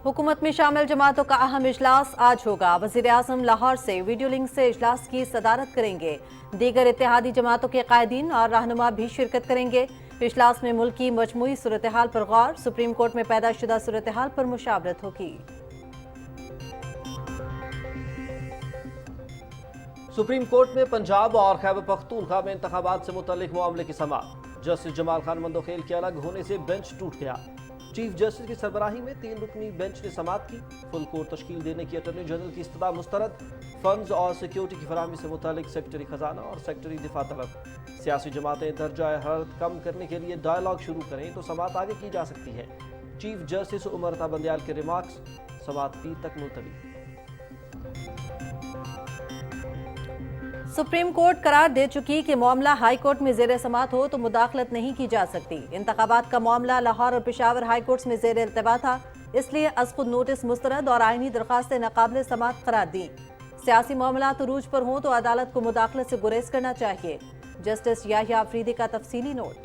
हुकूमत में शामिल जमातों का अहम इजलास आज होगा। वज़ीर आज़म लाहौर से वीडियो लिंक से इजलास की सदारत करेंगे। दीगर इत्तेहादी जमातों के कायदीन और रहनुमा भी शिरकत करेंगे। इजलास में मुल्क की मजमूई सूरत हाल पर गौर, सुप्रीम कोर्ट में पैदा शुदा सूरत हाल पर मुशावरत होगी। सुप्रीम कोर्ट में पंजाब और खैबर पख्तूनख्वा में इंतखाबात से मुतल्लिक मामले की समाअत। जस्टिस जमाल खान मंदोखेल के अलग होने से बेंच टूट गया। चीफ जस्टिस की सरबराही में 3 रुकनी बेंच ने समाअत की। फुल कोर्ट तश्कील देने की अटॉर्नी जनरल की इस्तदा मुस्तरद। फंड्स और सिक्योरिटी की फराहमी से मुतल्लिक सेक्रेटरी खजाना और सेक्रेटरी दिफा तलब। सियासी जमातें दर्जा हरारत कम करने के लिए डायलॉग शुरू करें तो समाअत आगे की जा सकती है। चीफ जस्टिस उमर अता बंदयाल के रिमार्क्स। समाअत पीर तक मुलतवी। सुप्रीम कोर्ट करार दे चुकी कि मामला हाई कोर्ट में जेर समाअत हो तो मुदाखलत नहीं की जा सकती। इंतखाबात का मामला लाहौर और पेशावर हाई कोर्ट्स में जेर इल्तवा था, इसलिए अज़-खुद नोटिस मुस्तरद और आईनी दरखास्तें नाकाबिल समाअत करार दी। सियासी मामलात उरूज पर हों तो अदालत को मुदाखलत से गुरेज करना चाहिए। जस्टिस याहिया अफरीदी का तफसीली नोट।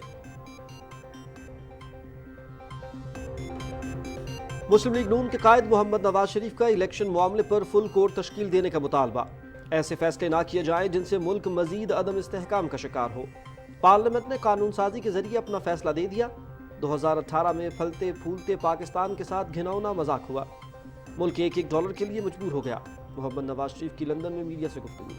मुस्लिम लीग नून के कायद मोहम्मद नवाज शरीफ का इलेक्शन मामले पर फुल कोर्ट तश्कील देने का मुतालबा। ऐसे फैसले ना किए जाएं जिनसे मुल्क मजीद अदम इस्तेहकाम का शिकार हो। पार्लियामेंट ने कानून साजी के जरिए अपना फैसला दे दिया। 2018 में फलते फूलते पाकिस्तान के साथ घिनौना मजाक हुआ। मुल्क $1 के लिए मजबूर हो गया। मोहम्मद नवाज शरीफ की लंदन में मीडिया से गुफ्तगू।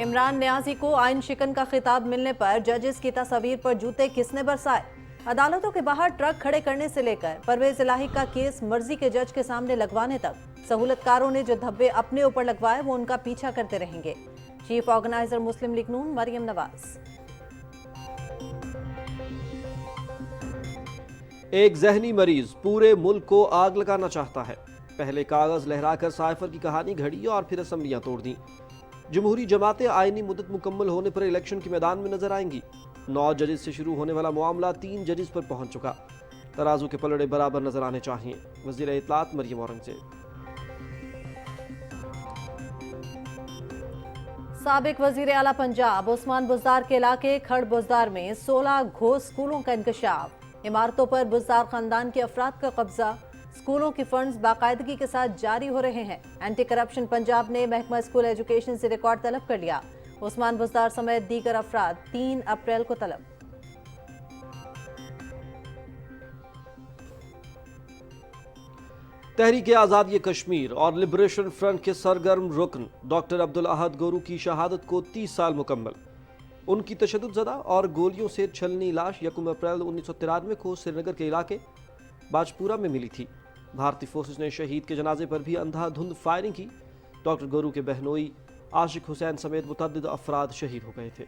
इमरान न्याजी को आइन शिकन का खिताब मिलने पर जजेस की तस्वीर पर जूते किसने बरसाए। अदालतों के बाहर ट्रक खड़े करने से लेकर परवेज इलाही का केस मर्जी के जज के सामने लगवाने तक सहूलतकारों ने जो धब्बे अपने ऊपर लगवाए वो उनका पीछा करते रहेंगे। चीफ ऑर्गेनाइजर मुस्लिम लीग नून मरियम नवाज। एक जहनी मरीज पूरे मुल्क को आग लगाना चाहता है। पहले कागज लहराकर साइफर की कहानी घड़ी और फिर असम्बलियां तोड़ दी। जमहूरी जमातें आईनी मुद्दत मुकम्मल होने पर इलेक्शन के मैदान में नजर आएंगी। 9 जजेस से शुरू होने वाला मामला 3 जजेस पर पहुंच चुका। तराजू के पलड़े बराबर नजर आने चाहिए। वजीर इत्तलात मरियम औरंगजेब। साबिक वजीर आला पंजाब उस्मान बुज़दार के इलाके खड़ बुज़दार में 16 घोष स्कूलों का इंकशाफ। इमारतों पर बुज़दार खानदान के अफराद का कब्जा। स्कूलों की फंड्स बाकायदगी के साथ जारी हो रहे हैं। एंटी करप्शन पंजाब ने महकमा स्कूल एजुकेशन से रिकॉर्ड तलब कर लिया। उस्मान बुज़दार समेत दीगर अफराद 3 अप्रैल को तलब। तहरीक आज़ादी कश्मीर और लिबरेशन फ्रंट के सरगर्म रुकन डॉक्टर अब्दुल अहद गोरू की शहादत को 30 साल मुकम्मल। उनकी तशद्दुद और गोलियों से छलनी लाश 1 अप्रैल 1993 को श्रीनगर के इलाके बाजपुरा में मिली थी। भारतीय फोर्सेस ने शहीद के जनाजे पर भी अंधाधुंध फायरिंग की। डॉक्टर गोरू के बहनोई आशिक हुसैन समेत मुतअद्दिद अफराद शहीद हो गए थे।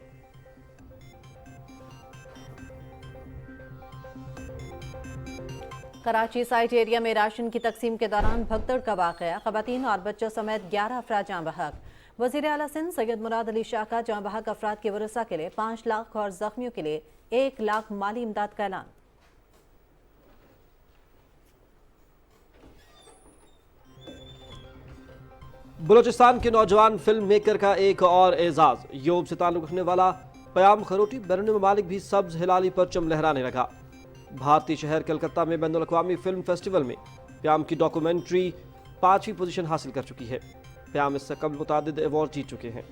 कराची साइट एरिया में राशन की तकसीम के दौरान भगदड़ का वाक़या। ख़वातीन और बच्चों समेत 11 अफराद जाँ बहक। वज़ीर आला सिंध सैयद मुराद अली शाह का जाँ बहक अफराद के वरसा के लिए 5 लाख और जख्मियों के लिए 1 लाख माली इमदाद का ऐलान। बलोचिस्तान के नौजवान फिल्म मेकर का एक और एजाज। यूरोप से ताल्लुक रखने वाला पयाम खरोटी बैरून ममालिक भी सब्ज हिलाली परचम लहराने लगा। भारतीय शहर कलकत्ता में बैनुल अक़वामी फिल्म फेस्टिवल में प्याम की डॉक्यूमेंट्री 5वीं पोजीशन हासिल कर चुकी है। प्याम इससे कबल मुतादिद अवार्ड जीत चुके हैं।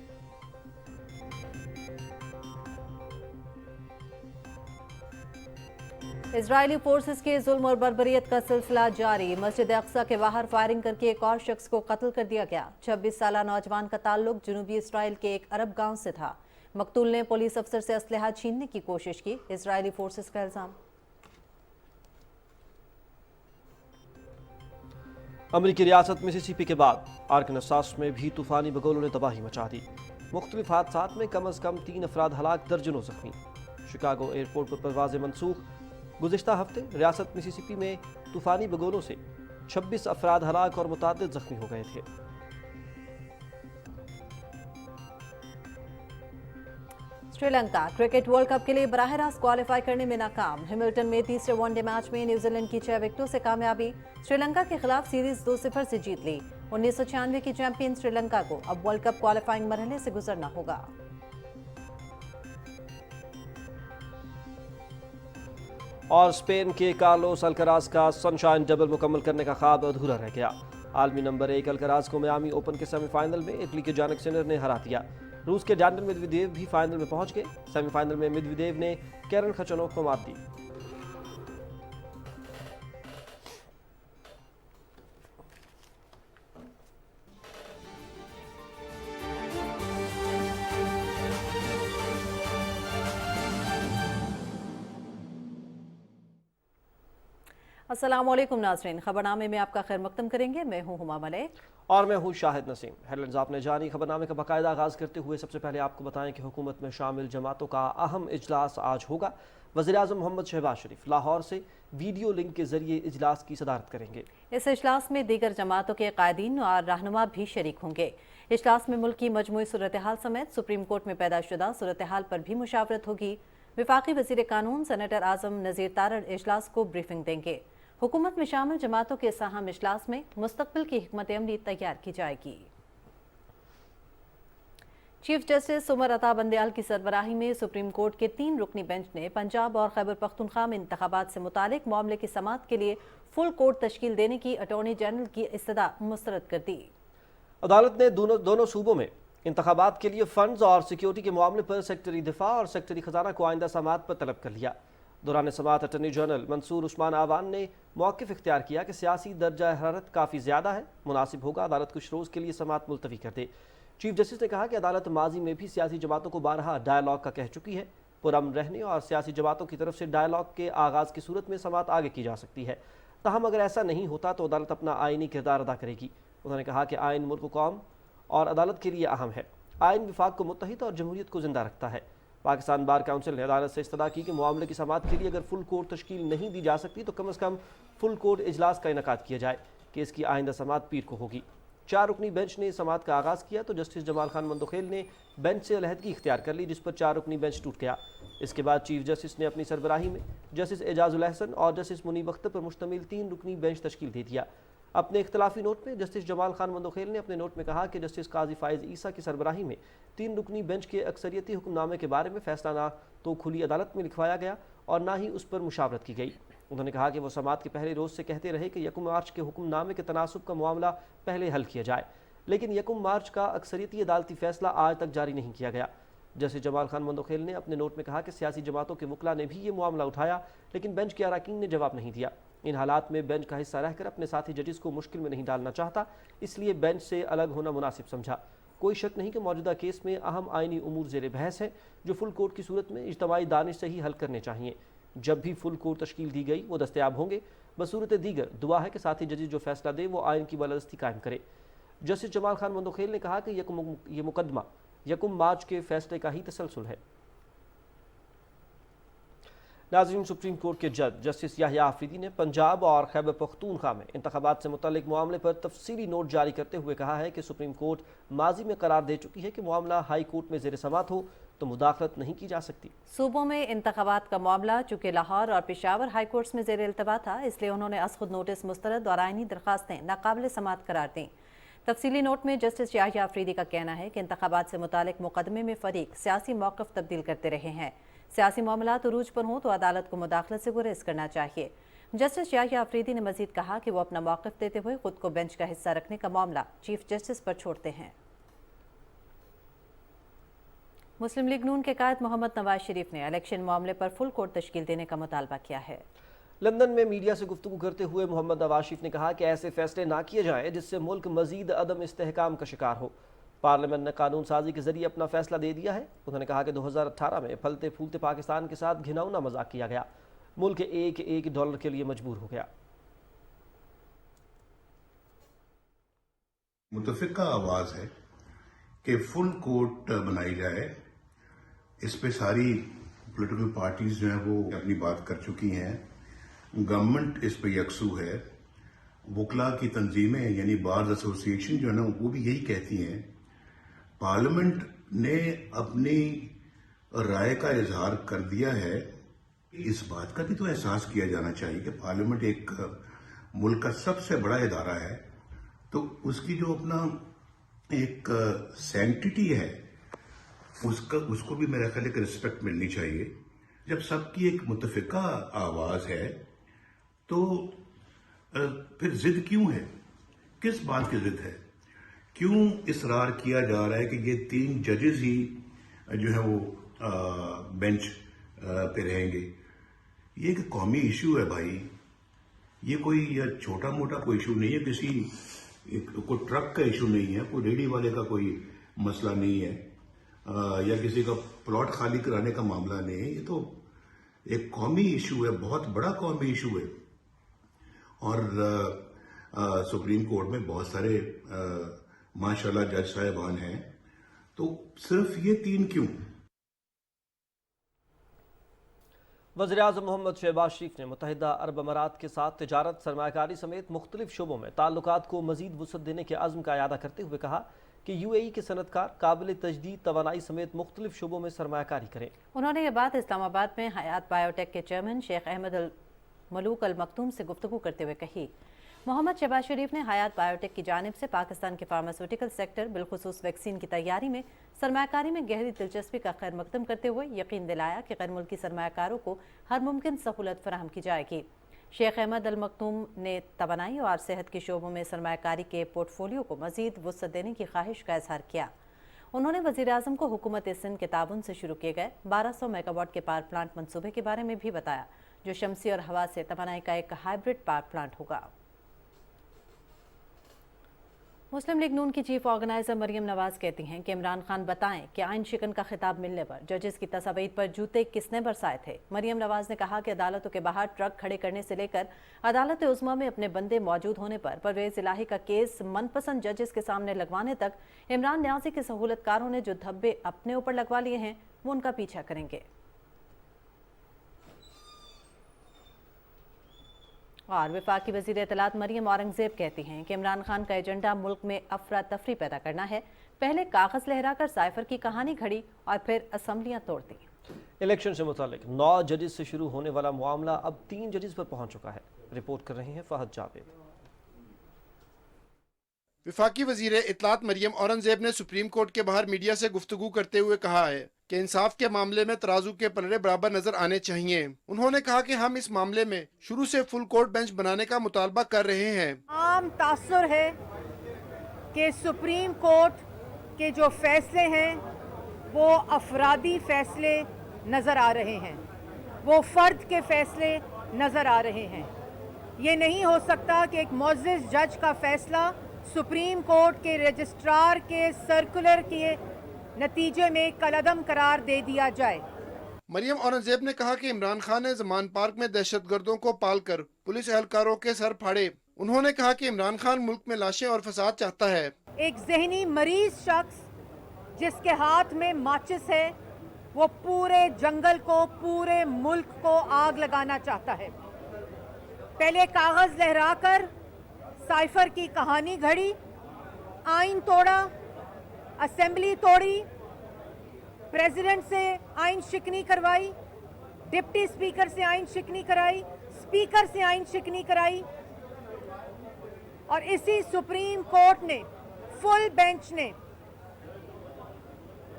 इजरायली फोर्सेस के जुल्म और बर्बरियत का सिलसिला जारी। मस्जिद अक्सा के बाहर फायरिंग करके एक और शख्स को कत्ल कर दिया गया। 26 साला नौजवान का ताल्लुक जनूबी इसराइल के एक अरब गांव से था। मकतूल ने पुलिस अफसर से असलहा छीनने की कोशिश की। इजरायली फोर्सेस का इल्जाम। अमरीकी रियासत मिसिसिपी के बाद आर्कनसास में भी तूफानी बगोलों ने तबाही मचा दी। मुख्तलिफ हादसात में कम अज कम 3 अफराद हलाक, दर्जनों जख्मी। शिकागो एयरपोर्ट पर परवाजें मनसूख। गुज़िश्ता हफ्ते रियासत मिसिसिपी में तूफानी बगोलों से 26 अफराद हलाक और मुतादिद जख्मी हो गए थे। श्रीलंका क्रिकेट वर्ल्ड कप के लिए बराह रास्त क्वालिफाई करने में नाकाम। हैमिल्टन में तीसरे वनडे मैच में न्यूजीलैंड की 6 विकेटों से कामयाबी। श्रीलंका के खिलाफ सीरीज 2-0 से जीत ली। 1996 की चैंपियन श्रीलंका को अब वर्ल्ड कप क्वालिफाइंग मरहले से गुजरना होगा। اور اسپین کے کارلوس الکراز کا سنشائن ڈبل مکمل کرنے کا خواب ادھورا رہ گیا۔ عالمی نمبر 1 الکراز کو میامی اوپن کے سیمی فائنل میں اٹلی کے جانک سینر نے ہرا دیا۔ روس کے ڈینیل میدویدیو بھی فائنل میں پہنچ گئے۔ سیمی فائنل میں میدویدیو نے کیرن خچنوف کو مات دی۔ السلام علیکم ناظرین، خبرنامے میں آپ کا خیر مقدم کریں گے۔ میں ہوں ہما ملک اور میں ہوں شاہد نسیم۔ ہیڈ لائنز آپ نے جانی۔ خبرنامے کا باقاعدہ آغاز کرتے ہوئے سب سے پہلے آپ کو بتائیں کہ حکومت میں شامل جماعتوں کا اہم اجلاس آج ہوگا۔ وزیراعظم محمد شہباز شریف لاہور سے ویڈیو لنک کے ذریعے اجلاس کی صدارت کریں گے۔ اس اجلاس میں دیگر جماعتوں کے قائدین اور رہنما بھی شریک ہوں گے۔ اجلاس میں ملک کی مجموعی صورتحال سمیت سپریم کورٹ میں پیدا شدہ صورتحال پر بھی مشاورت ہوگی۔ وفاقی وزیر قانون سینیٹر اعظم نذیر تارڑ اجلاس کو بریفنگ دیں گے۔ حکومت میں شامل جماعتوں کے اس اہم اجلاس میں مستقبل کی حکمت عملی تیار کی جائے گی۔ چیف جسٹس عمر عطا بندیال کی سربراہی میں سپریم کورٹ کے 3 رکنی بینچ نے پنجاب اور خیبر پختونخوا میں انتخابات سے متعلق معاملے کی سماعت کے لیے فل کورٹ تشکیل دینے کی اٹارنی جنرل کی استدعا مسترد کر دی۔ عدالت نے دونوں صوبوں میں انتخابات کے لیے فنڈز اور سیکیورٹی کے معاملے پر سیکرٹری دفاع اور سیکرٹری خزانہ کو آئندہ سماعت پر طلب کر لیا۔ دوران سماعت اٹارنی جنرل منصور عثمان آوان نے موقف اختیار کیا کہ سیاسی درجہ حرارت کافی زیادہ ہے، مناسب ہوگا عدالت کچھ روز کے لیے سماعت ملتوی کر دے۔ چیف جسٹس نے کہا کہ عدالت ماضی میں بھی سیاسی جماعتوں کو بارہا ڈائیلاگ کا کہہ چکی ہے۔ پرامن رہنے اور سیاسی جماعتوں کی طرف سے ڈائیلاگ کے آغاز کی صورت میں سماعت آگے کی جا سکتی ہے، تاہم اگر ایسا نہیں ہوتا تو عدالت اپنا آئینی کردار ادا کرے گی۔ انہوں نے کہا کہ آئین ملک و قوم اور عدالت کے لیے اہم ہے۔ آئین وفاق کو متحد اور جمہوریت کو زندہ رکھتا ہے۔ پاکستان بار کونسل نے عدالت سے استدعا کی کہ معاملے کی سماعت کے لیے اگر فل کورٹ تشکیل نہیں دی جا سکتی تو کم از کم فل کورٹ اجلاس کا انعقاد کیا جائے۔ کیس کی آئندہ سماعت پیر کو ہوگی۔ 4 رکنی بینچ نے سماعت کا آغاز کیا تو جسٹس جمال خان مندوخیل نے بینچ سے علیحدگی اختیار کر لی، جس پر 4 رکنی بینچ ٹوٹ گیا۔ اس کے بعد چیف جسٹس نے اپنی سربراہی میں جسٹس اعجاز الاحسن اور جسٹس منیب اختر پر مشتمل 3 رکنی بینچ تشکیل دے دیا۔ اپنے اختلافی نوٹ میں جسٹس جمال خان مندوخیل نے اپنے نوٹ میں کہا کہ جسٹس قاضی فائز عیسیٰ کی سربراہی میں 3 رکنی بینچ کے اکثریتی حکم نامے کے بارے میں فیصلہ نہ تو کھلی عدالت میں لکھوایا گیا اور نہ ہی اس پر مشاورت کی گئی۔ انہوں نے کہا کہ وہ سماعت کے پہلے روز سے کہتے رہے کہ 1 مارچ کے حکم نامے کے تناسب کا معاملہ پہلے حل کیا جائے، لیکن 1 مارچ کا اکثریتی عدالتی فیصلہ آج تک جاری نہیں کیا گیا۔ جسٹس جمال خان مندوخیل نے اپنے نوٹ میں کہا کہ سیاسی جماعتوں کے وکلاء نے بھی یہ معاملہ اٹھایا، لیکن بینچ کے اراکین نے جواب نہیں دیا۔ ان حالات میں بینچ کا حصہ رہ کر اپنے ساتھی ججز کو مشکل میں نہیں ڈالنا چاہتا، اس لیے بینچ سے الگ ہونا مناسب سمجھا۔ کوئی شک نہیں کہ موجودہ کیس میں اہم آئینی امور زیر بحث ہیں جو فل کورٹ کی صورت میں اجتماعی دانش سے ہی حل کرنے چاہیے۔ جب بھی فل کورٹ تشکیل دی گئی وہ دستیاب ہوں گے۔ بصورت دیگر دعا ہے کہ ساتھی ججز جو فیصلہ دے وہ آئین کی بالادستی قائم کرے۔ جسٹس جمال خان مندوخیل نے کہا کہ یہ مقدمہ 1 مارچ کے فیصلے کا ہی تسلسل ہے۔ ناظرین، سپریم کورٹ کے جج جسٹس یحییٰ آفریدی نے پنجاب اور خیبر پختونخوا میں انتخابات سے متعلق معاملے پر تفصیلی نوٹ جاری کرتے ہوئے کہا ہے کہ سپریم کورٹ ماضی میں قرار دے چکی ہے کہ معاملہ ہائی کورٹ میں زیر سماعت ہو تو مداخلت نہیں کی جا سکتی۔ صوبوں میں انتخابات کا معاملہ چونکہ لاہور اور پشاور ہائی کورٹس میں زیر التوا تھا، اس لیے انہوں نے از خود نوٹس مسترد اور آئینی درخواستیں ناقابل سماعت قرار دیں۔ تفصیلی نوٹ میں جسٹس یحییٰ آفریدی کا کہنا ہے کہ انتخابات سے متعلق مقدمے میں فریق سیاسی موقف تبدیل کرتے رہے ہیں۔ سیاسی معاملات عروج پر ہوں تو عدالت کو مداخلت سے گریز کرنا چاہیے۔ جسٹس یحییٰ آفریدی نے مزید کہا کہ وہ اپنا موقف دیتے ہوئے خود کو بینچ کا حصہ رکھنے کا معاملہ چیف جسٹس پر چھوڑتے ہیں۔ مسلم لیگ نون کے قائد محمد نواز شریف نے الیکشن معاملے پر فل کورٹ تشکیل دینے کا مطالبہ کیا ہے۔ لندن میں میڈیا سے گفتگو کرتے ہوئے محمد نواز شریف نے کہا کہ ایسے فیصلے نہ کیے جائیں جس سے ملک مزید عدم استحکام کا شکار ہو۔ پارلیمنٹ نے قانون سازی کے ذریعے اپنا فیصلہ دے دیا ہے۔ انہوں نے کہا کہ 2018 میں پھلتے پھولتے پاکستان کے ساتھ گھناؤنا مذاق کیا گیا، ملک ایک ڈالر کے لیے مجبور ہو گیا۔ متفقہ آواز ہے کہ فل کورٹ بنائی جائے۔ اس پہ ساری پولیٹیکل پارٹیز جو ہیں وہ اپنی بات کر چکی ہیں، گورنمنٹ اس پہ یکسو ہے، وکلاء کی تنظیمیں یعنی بارز ایسوسی ایشن جو ہے نا وہ بھی یہی کہتی ہیں۔ پارلیمنٹ نے اپنی رائے کا اظہار کر دیا ہے۔ اس بات کا بھی تو احساس کیا جانا چاہیے کہ پارلیمنٹ ایک ملک کا سب سے بڑا ادارہ ہے، تو اس کی جو اپنا ایک سینکٹیٹی ہے اس کو بھی میرا خیال ہے کہ رسپیکٹ ملنی چاہیے۔ जब सबकी एक मुतफिका आवाज है तो फिर जिद क्यों है, किस बात की जिद है, क्यों इसरार किया जा रहा है कि ये 3 जजेस ही जो है वो बेंच पे रहेंगे। ये एक कौमी इशू है भाई, ये कोई या छोटा मोटा कोई इशू नहीं है, किसी कोई ट्रक का इशू नहीं है, कोई रेडी वाले का कोई मसला नहीं है, या किसी का प्लॉट खाली कराने का मामला नहीं है। ये तो एक कौमी इशू है, बहुत बड़ा कौमी इशू है। और सुप्रीम कोर्ट में बहुत सारे माशाल्लाह जज साहिबान हैं, तो सिर्फ ये 3 क्यों? वज़ीर-ए-आज़म मोहम्मद शहबाज शरीफ ने मुत्तहिदा अरब अमारात के साथ तिजारत, सरमायाकारी समेत मुख्तलिफ शोबों में ताल्लुकात को मजीद वुसअत देने के अज़्म का इयादा करते हुए कहा कि UAE के सनतकार काबिल तजदीद तवानाई समेत मुख्तलिफ शोबों में सरमायाकारी करें। उन्होंने ये बात इस्लामाबाद में हयात बायोटेक के चेयरमैन शेख अहमद अल मलूक अल मखदूम से गुफ्तगू करते हुए कही। मोहम्मद शहबाज शरीफ ने हयात बायोटेक की जानिब से पाकिस्तान के फार्मास्यूटिकल सेक्टर बिलखुसूस वैक्सीन की तैयारी में सरमायाकारी में गहरी दिलचस्पी का खैर मकदम करते हुए यकीन दिलाया कि गैर मुल्की सरमायाकारों को हर मुमकिन सहूलत फराहम की जाएगी। शेख अहमद अल मखदूम ने तवानाई और सेहत के शोबों में सरमायाकारी के पोर्टफोलियो को मजीद वुसअत देने की ख्वाहिश का इजहार किया। उन्होंने वज़ीर-ए-आज़म को हुकूमत सिंध के ताउन से शुरू किए गए 1200 मेगावाट के पावर प्लांट मंसूबे के बारे में भी बताया, जो शमसी और हवा से तवानाई का एक हाइब्रिड पावर प्लांट होगा। मुस्लिम लीग नून की चीफ ऑर्गेनाइजर मरियम नवाज कहती हैं कि इमरान खान बताएं कि आइन शिकन का खिताब मिलने पर जजेस की तस्वीर पर जूते किसने बरसाए थे। मरियम नवाज ने कहा कि अदालतों के बाहर ट्रक खड़े करने से लेकर अदालत उज़्मा में अपने बंदे मौजूद होने पर परवेज इलाही का केस मनपसंद जजेस के सामने लगवाने तक इमरान न्याजी के सहूलतकारों ने जो धब्बे अपने ऊपर लगवा लिए हैं वो उनका पीछा करेंगे। और वफाकी वज़ीर इत्तलात मरियम औरंगज़ेब कहती हैं कि इमरान खान का एजेंडा मुल्क में अफरा तफरी पैदा करना है। पहले कागज़ लहराकर साइफर की कहानी घड़ी और फिर असम्बलियां तोड़ दी। इलेक्शन से मुतालिक 9 जजेस से शुरू होने वाला मामला अब 3 जजेस पर पहुंच चुका है। रिपोर्ट कर रहे हैं फहद जावेद। वफाकी वज़ीर इत्तलात मरियम औरंगज़ेब ने सुप्रीम कोर्ट के बाहर मीडिया से गुफ्तगू करते हुए कहा है कि इंसाफ के मामले में तराजू के पलड़े बराबर नजर आने चाहिए। उन्होंने कहा कि हम इस मामले में शुरू से फुल कोर्ट बेंच बनाने का मुतालबा कर रहे हैं। आम तासुर है कि सुप्रीम कोर्ट के जो फैसले हैं वो अफरादी फैसले नजर आ रहे हैं, वो फर्द के फैसले नजर आ रहे हैं। ये नहीं हो सकता कि एक मुअज़्ज़िज़ जज का फैसला सुप्रीम कोर्ट के रजिस्ट्रार के सर्कुलर के नतीजे में कलअदम करार दे दिया जाए। मरियम औरंगज़ेब ने कहा कि इमरान खान ने ज़मान पार्क में दहशतगर्दों को पालकर पुलिस एहलकारों के सर फाड़े। उन्होंने कहा कि इमरान खान मुल्क में लाशें और फसाद चाहता है। एक ज़हनी मरीज शख्स जिसके हाथ में माचिस है वो पूरे जंगल को, पूरे मुल्क को आग लगाना चाहता है। पहले कागज लहराकर साइफर की कहानी घड़ी, आइन तोड़ा, असेंबली तोड़ी, प्रेसिडेंट से आइन शिकनी करवाई, डिप्टी स्पीकर से आइन शिकनी कराई, स्पीकर से आइन शिकनी कराई, और इसी सुप्रीम कोर्ट ने, फुल बेंच ने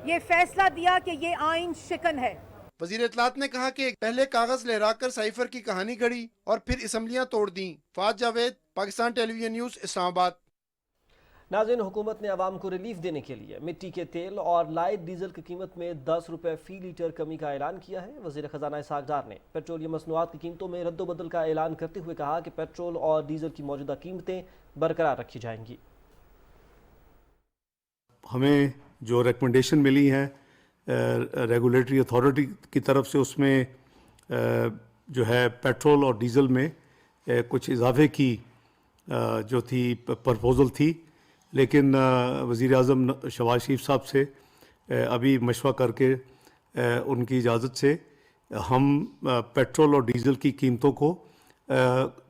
ये फैसला दिया कि ये आइन शिकन है। वज़ीर इत्तलात ने कहा कि पहले कागज लहराकर साइफर की कहानी घड़ी और फिर असम्बलियां तोड़ दी। फाज जावेद, पाकिस्तान टेलीविजन न्यूज़, इस्लामाबाद। नाज़रीन, हुकूमत ने आवाम को रिलीफ देने के लिए मिट्टी के तेल और लाइट डीजल की कीमत में 10 रुपये फी लीटर कमी का ऐलान किया है। वज़ीर ख़जाना इसहाक़ डार ने पेट्रोलियम मसनूआत की कीमतों में रद्दोबदल का ऐलान करते हुए कहा कि पेट्रोल और डीजल की मौजूदा कीमतें बरकरार रखी जाएंगी। हमें जो रिकमेंडेशन मिली है रेगुलेटरी अथॉरिटी की तरफ से, उसमें जो है पेट्रोल और डीज़ल में कुछ इजाफे की जो थी प्रपोज़ल थी, लेकिन वज़ीर आज़म शहबाज शरीफ साहब से अभी मशवरा करके उनकी इजाज़त से हम पेट्रोल और डीज़ल की कीमतों को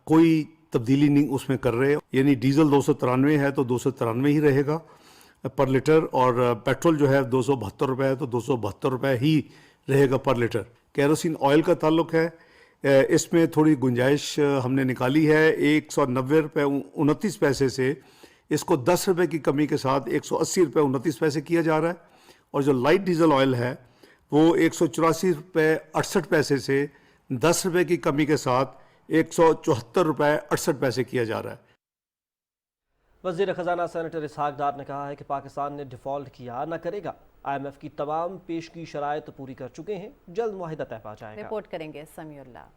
कोई तब्दीली नहीं उसमें कर रहे। यानी डीज़ल 293 है तो 293 ही रहेगा पर लीटर, और पेट्रोल जो है 272 रुपये है तो 272 रुपये ही रहेगा पर लीटर। केरोसिन ऑयल का ताल्लुक है, इसमें थोड़ी गुंजाइश हमने निकाली है। 190 रुपये 29 पैसे से इसको 10 रुपये की कमी के साथ 180 रुपये 29 पैसे किया जा रहा है। और जो लाइट डीजल ऑयल है वो 184 रुपये 68 पैसे से 10 रुपये की कमी के साथ 174 रुपये 68 पैसे किया जा रहा है। वज़ीर ख़जाना सेनेटर इसहाक डार ने कहा है कि पाकिस्तान ने डिफ़ॉल्ट किया न करेगा। IMF की तमाम पेशगी शराइत पूरी कर चुके हैं, जल्द मुआहिदा तय पा जाएगा। रिपोर्ट करेंगे समीउल्लाह।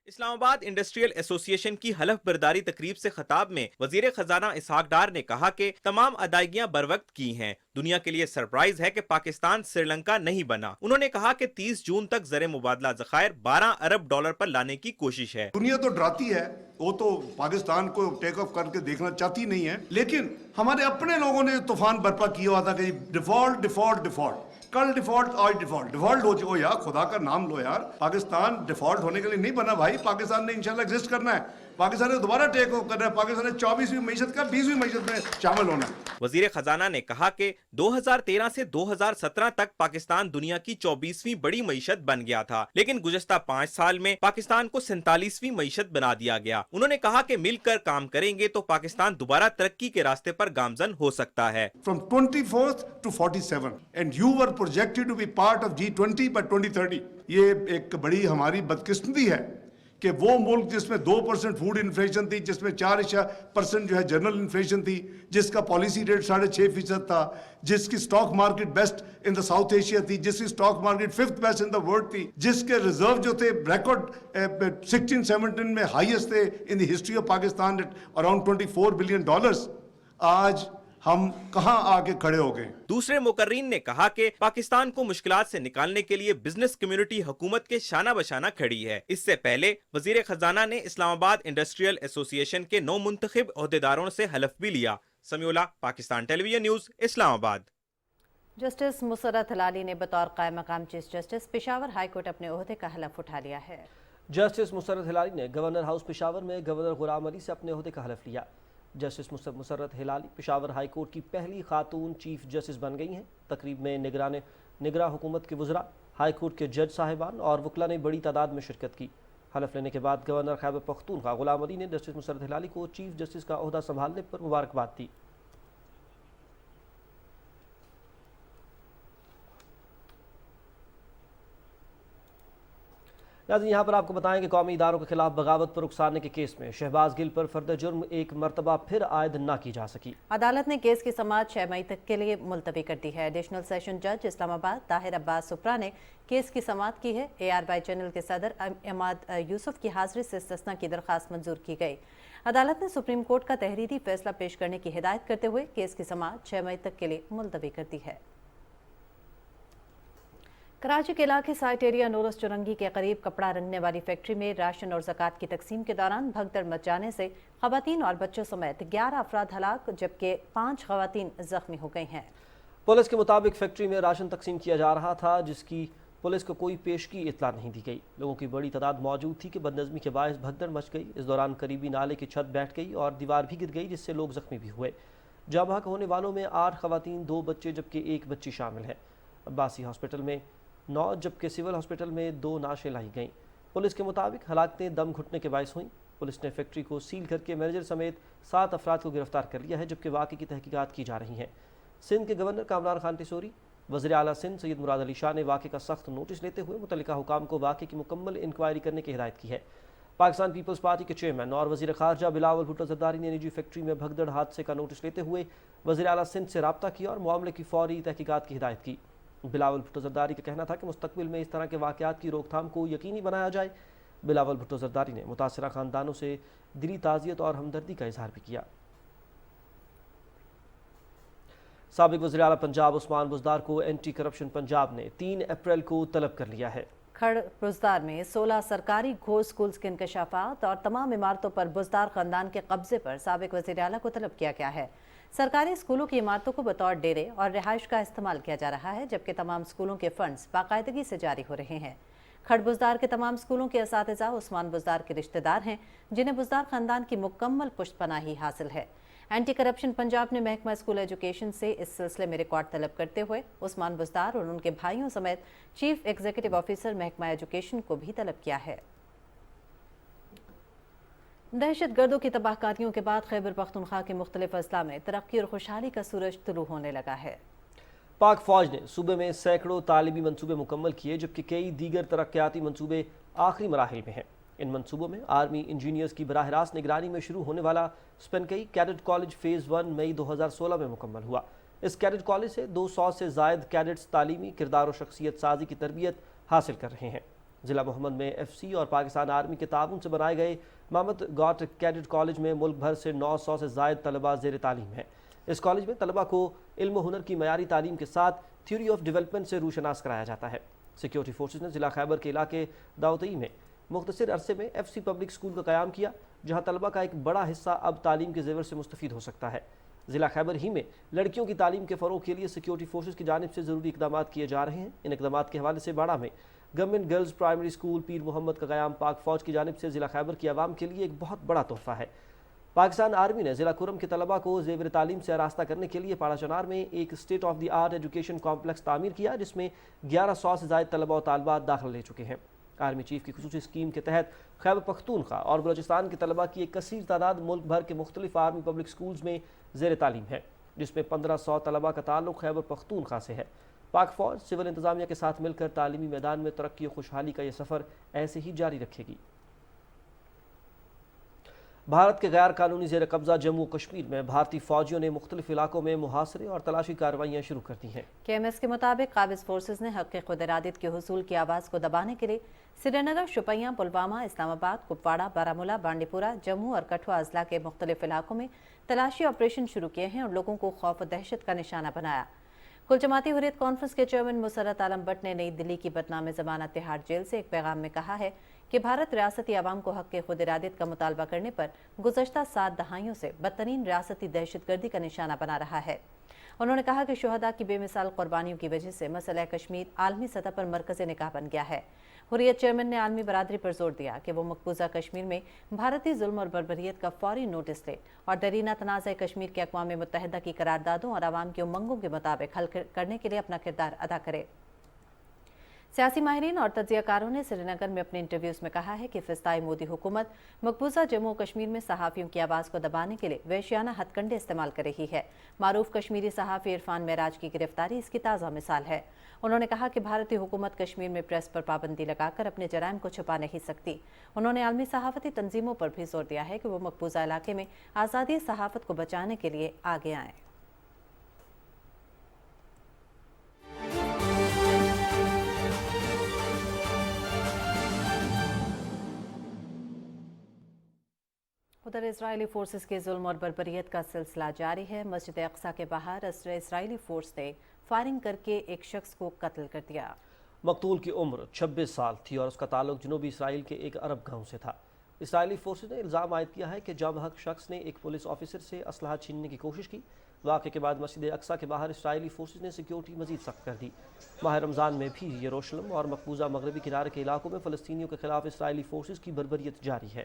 इस्लामाबाद इंडस्ट्रियल एसोसिएशन की हलफ बरदारी तकरीब से खिताब में वजीर खजाना इसहाक डार ने कहा कि तमाम अदायगियां बरवक्त की हैं। दुनिया के लिए सरप्राइज है कि पाकिस्तान श्रीलंका नहीं बना। उन्होंने कहा कि 30 जून तक ज़र मुबादला ज़खायर 12 अरब डॉलर पर लाने की कोशिश है। दुनिया तो डराती है, वो तो पाकिस्तान को टेक ऑफ करके देखना चाहती नहीं है, लेकिन हमारे अपने लोगों ने तूफान बर्पा किया हुआ था कि डिफॉल्ट डिफॉल्ट डिफॉल्ट, कल डिफॉल्ट आज डिफॉल्ट हो जाओ यार, खुदा का नाम लो यार। पाकिस्तान डिफॉल्ट होने के लिए नहीं बना भाई, पाकिस्तान ने इंशाल्लाह एग्जिस्ट करना है, पाकिस्तान ने दोबारा टेक ऑफ करना है, पाकिस्तान ने 24वीं मईशत का 20वीं मईशत में शामिल होना है। वजीर खजाना ने कहा कि 2013 से 2017 तक पाकिस्तान दुनिया की 24वीं बड़ी मईशत बन गया था, लेकिन गुज़श्ता 5 साल में पाकिस्तान को 47वीं मईशत बना दिया गया। उन्होंने कहा कि मिलकर काम करेंगे तो पाकिस्तान दोबारा तरक्की के रास्ते पर गामजन हो सकता है। From 24th to 47 and you were projected to be part of G20 by 2030। ये एक बड़ी हमारी बदकिस्मती है कि वो मुल्क जिसमें 2% फूड इन्फ्लेशन थी, जिसमें 4% जो है जनरल इन्फ्लेशन थी, जिसका पॉलिसी रेट 6.5% था, जिसकी stock market best in the south Asia थी, जिसकी stock market 5th best in the world थी, जिसके रिजर्व जो थे रिकॉर्ड 16-17 में हाईएस्ट थे in the history of Pakistan at around $24 billion. आज हम कहां आके खड़े हो गए। दूसरे मुकर्रीन ने कहा कि पाकिस्तान को मुश्किलात से निकालने के लिए बिजनेस कम्युनिटी हुकूमत के शाना बशाना खड़ी है। इससे पहले वजीर खजाना ने इस्लामाबाद इंडस्ट्रियल एसोसिएशन के 9 मुंतखब ओहदेदारों से हलफ भी लिया। Samiullah, Pakistan television news, Islamabad. Justice Musarrat Hilali ने बतौर कायम मकाम chief justice Peshawar high court अपने ओहदे का हलफ उठा लिया है। जस्टिस मुसर्रत हिलाली ने गवर्नर हाउस पेशावर में गवर्नर गुलाम अली से अपने ओहदे का हलफ लिया। Justice Musarrat Hilali Peshawar high court की पहली खातून चीफ जस्टिस बन गई हैं। तकरीब में निगरान हुकूमत के वज़रा, हाई कोर्ट के जज साहिबान और वकला ने बड़ी तादाद में शिरकत की। हलफ लेने के बाद गवर्नर खैबर पख्तूनख्वा गुलाम अली ने जस्टिस मुसर्रत हिलाली को चीफ जस्टिस का ओहदा संभालने पर मुबारकबाद दी। नाज़रीन, यहाँ पर आपको बताएं कि कौमी इदारों के खिलाफ बगावत पर उकसाने के केस में शहबाज गिल पर फर्द जुर्म एक मरतबा फिर आयद न की जा सकी। अदालत ने केस की समाअत 6 मई तक के लिए मुलतवी कर दी है। एडिशनल सेशन जज इस्लामाबाद ताहिर अब्बास सुप्रा ने केस की समाअत की है। ARY चैनल के सदर इमाद यूसुफ की हाजिरी से इस्तिस्ना की दरख्वास्त मंजूर की गई। अदालत ने सुप्रीम कोर्ट का तहरीरी फैसला पेश करने की हिदायत करते हुए केस की समाअत 6 मई तक के लिए मुलतवी कर दी है। कराची के इलाके साइट एरिया नूरस चुरंगी के करीब कपड़ा रंगने वाली फैक्ट्री में राशन और ज़कात की तकसीम के दौरान भगदड़ मच जाने से ख़वातीन और बच्चों समेत 11 अफराद हलाक जबकि 5 ख़वातीन जख्मी हो गई हैं। पुलिस के मुताबिक फैक्ट्री में राशन तकसीम किया जा रहा था, जिसकी पुलिस को कोई पेशगी इतला नहीं दी गई। लोगों की बड़ी तादाद मौजूद थी कि बदनज़मी के बायस भगदड़ मच गई। इस दौरान करीबी नाले की छत बैठ गई और दीवार भी गिर गई, जिससे लोग जख्मी भी हुए। जाँ बहक होने वालों में 8 ख़वातीन, 2 बच्चे जबकि 1 बच्ची शामिल है। अब्बासी हॉस्पिटल में 9 जबकि सिविल हॉस्पिटल में 2 नाशें लाई गईं। पुलिस के मुताबिक हलाकतें दम घुटने के बायस हुईं। पुलिस ने फैक्ट्री को सील करके मैनेजर समेत 7 अफराद को गिरफ्तार कर लिया है, जबकि वाक़े की तहकीकात की जा रही हैं। सिंध के गवर्नर कामरान खान टिसोरी, वज़ीर आला सिंध सैयद मुराद अली शाह ने वाक़े का सख्त नोटिस लेते हुए मुतल्लिका हुकाम को वाक़े की मुकम्मल इंक्वायरी करने की हिदायत की है। पाकिस्तान पीपल्स पार्टी के चेयरमैन और वज़ीर ख़ारजा बिलावल भुट्टो ज़रदारी ने निजी फैक्ट्री में भगदड़ हादसे का नोटिस लेते हुए वज़ीर आला सिंध से रब्ता किया और मामले की फौरी तहकीकात की हिदायत की। बिलावल भुट्टो ज़रदारी का कहना था कि मुस्तकबिल में इस तरह के वाक़यात की रोकथाम को यकीनी बनाया जाए। बिलावल भुट्टो ज़रदारी ने मुतासिरा ख़ानदानों से दिली ताज़ियत और हमदर्दी का इजहार भी किया। साबिक़ वज़ीर आला पंजाब उस्मान बुज़दार को एंटी करप्शन पंजाब ने 3 अप्रैल को तलब कर लिया है। खड़ बुज़दार में 16 सरकारी घोष स्कूल्स के इंकशाफात और तमाम इमारतों पर बुज़दार ख़ानदान के कब्जे पर साबिक़ वज़ीर आला को तलब किया गया है। सरकारी स्कूलों की इमारतों को बतौर डेरे और रिहाइश का इस्तेमाल किया जा रहा है, जबकि तमाम स्कूलों के फंड्स बाकायदगी से जारी हो रहे हैं। खड़ बुज़दार के तमाम स्कूलों के असातिज़ा उस्मान बुज़दार के रिश्तेदार हैं, जिन्हें बुज़दार ख़ानदान की मुकम्मल पुष्टपनाही हासिल है। एंटी करप्शन पंजाब ने महकमा स्कूल एजुकेशन से इस सिलसिले में रिकॉर्ड तलब करते हुए उस्मान बुज़दार और उनके भाइयों समेत चीफ एग्जीक्यूटिव ऑफिसर महकमा एजुकेशन को भी तलब किया है। दहशत गर्दों की तबाहकारियों के बाद खैबर पख्तूनख्वा के मुख्तलिफ अजला में तरक्की और खुशहाली का सूरज तुलू होने लगा है। پاک فوج نے صوبے میں سینکڑوں تعلیمی منصوبے مکمل کیے جبکہ کئی دیگر ترقیاتی منصوبے آخری مراحل میں ہیں۔ ان منصوبوں میں آرمی انجینئرز کی براہ راست نگرانی میں شروع ہونے والا سپنکئی کیڈٹ کالج فیز 1 مئی 2016 میں مکمل ہوا۔ اس کیڈٹ کالج سے 200 سے زائد کیڈٹس تعلیمی کردار و شخصیت سازی کی تربیت حاصل کر رہے ہیں۔ ضلع محمد میں ایف سی اور پاکستان آرمی کے تعاون سے بنائے گئے محمد گاٹ کیڈٹ کالج میں ملک بھر سے 900 سے زائد طلبہ زیر تعلیم ہیں۔ اس کالج میں طلبہ کو علم و ہنر کی معیاری تعلیم کے ساتھ تھیوری آف ڈیولپمنٹ سے روشناس کرایا جاتا ہے۔ سیکیورٹی فورسز نے ضلع خیبر کے علاقے داؤتئی میں مختصر عرصے میں ایف سی پبلک اسکول کا قیام کیا، جہاں طلبہ کا ایک بڑا حصہ اب تعلیم کے زیور سے مستفید ہو سکتا ہے۔ ضلع خیبر ہی میں لڑکیوں کی تعلیم کے فروغ کے لیے سیکیورٹی فورسز کی جانب سے ضروری اقدامات کیے جا رہے ہیں۔ ان اقدامات کے حوالے سے باڑہ میں گورنمنٹ گرلز پرائمری اسکول پیر محمد کا قیام پاک فوج کی جانب سے ضلع خیبر کی عوام کے لیے ایک بہت بڑا تحفہ ہے۔ پاکستان آرمی نے ضلع کرم کے طلبہ کو زیور تعلیم سے آراستہ کرنے کے لیے پاڑہ چنار میں ایک state of the art education complex تعمیر کیا، جس میں 1100 سے زائد طلبہ و طالبات داخلہ لے چکے ہیں۔ آرمی چیف کی خصوصی اسکیم کے تحت خیبر پختونخوا اور بلوچستان کے طلبہ کی ایک کثیر تعداد ملک بھر کے مختلف آرمی پبلک اسکولز میں زیر تعلیم ہے، جس میں 1500 طلبہ کا تعلق خیبر پختونخوا سے ہے۔ پاک فوج سول انتظامیہ کے ساتھ مل کر تعلیمی میدان میں ترقی و خوشحالی کا یہ سفر ایسے ہی جاری رکھے گی۔ بھارت کے غیر قانونی زیر قبضہ جموں کشمیر میں بھارتی فوجیوں نے مختلف علاقوں میں محاصرے اور تلاشی کارروائیاں شروع کر دی ہیں۔ کے ایم ایس کے مطابق قابض فورسز نے حق خود ارادیت کے حصول کی آواز کو دبانے کے لیے سری نگر، شوپیاں، پلوامہ، اسلام آباد، کپواڑہ، بارہمولہ، بانڈی پورہ، جموں اور کٹھوعہ اضلاع کے مختلف علاقوں میں تلاشی آپریشن شروع کیے ہیں اور لوگوں کو خوف و دہشت کا نشانہ بنایا۔ کل جماعتی حریت کانفرنس کے چیئرمین مسرت عالم بٹ نے نئی دلی کی بدنام زمانہ تہاڑ جیل سے ایک پیغام میں کہا ہے کہ بھارت ریاستی عوام کو حق خود ارادیت کا مطالبہ کرنے پر گزشتہ 7 دہائیوں سے بدترین ریاستی دہشت گردی کا نشانہ بنا رہا ہے۔ انہوں نے کہا کہ شہداء کی بے مثال قربانیوں کی وجہ سے مسئلہ کشمیر عالمی سطح پر مرکز نگاہ بن گیا ہے۔ حریت چیئرمین نے عالمی برادری پر زور دیا کہ وہ مقبوضہ کشمیر میں بھارتی ظلم اور بربریت کا فوری نوٹس لے اور درینہ تنازع کشمیر کے اقوام متحدہ کی قراردادوں اور عوام کی امنگوں کے مطابق حل کرنے کے لیے اپنا کردار ادا کرے۔ سیاسی ماہرین اور تجزیہ کاروں نے سری نگر میں اپنے انٹرویوز میں کہا ہے کہ فضائی مودی حکومت مقبوضہ جموں و کشمیر میں صحافیوں کی آواز کو دبانے کے لیے وحشیانہ ہتھ کنڈے استعمال کر رہی ہے۔ معروف کشمیری صحافی عرفان معراج کی گرفتاری اس کی تازہ مثال ہے۔ انہوں نے کہا کہ بھارتی حکومت کشمیر میں پریس پر پابندی لگا کر اپنے جرائم کو چھپا نہیں سکتی۔ انہوں نے عالمی صحافتی تنظیموں پر بھی زور دیا ہے کہ وہ مقبوضہ علاقے میں آزادی صحافت کو بچانے کے لیے آگے آئیں۔ ادھر اسرائیلی فورسز کے ظلم اور بربریت کا سلسلہ جاری ہے۔ مسجد اقصیٰ کے باہر اسرائیلی فورس نے فائرنگ کر کے ایک شخص کو قتل کر دیا۔ مقتول کی عمر 26 سال تھی اور اس کا تعلق جنوبی اسرائیل کے ایک عرب گاؤں سے تھا۔ اسرائیلی فورسز نے الزام عائد کیا ہے کہ جام حق شخص نے ایک پولیس آفیسر سے اسلحہ چھیننے کی کوشش کی۔ واقعے کے بعد مسجد اقصیٰ کے باہر اسرائیلی فورسز نے سیکیورٹی مزید سخت کر دی۔ ماہ رمضان میں بھی یروشلم اور مقبوضہ مغربی کنارے کے علاقوں میں فلسطینیوں کے خلاف اسرائیلی فورسز کی بربریت جاری ہے۔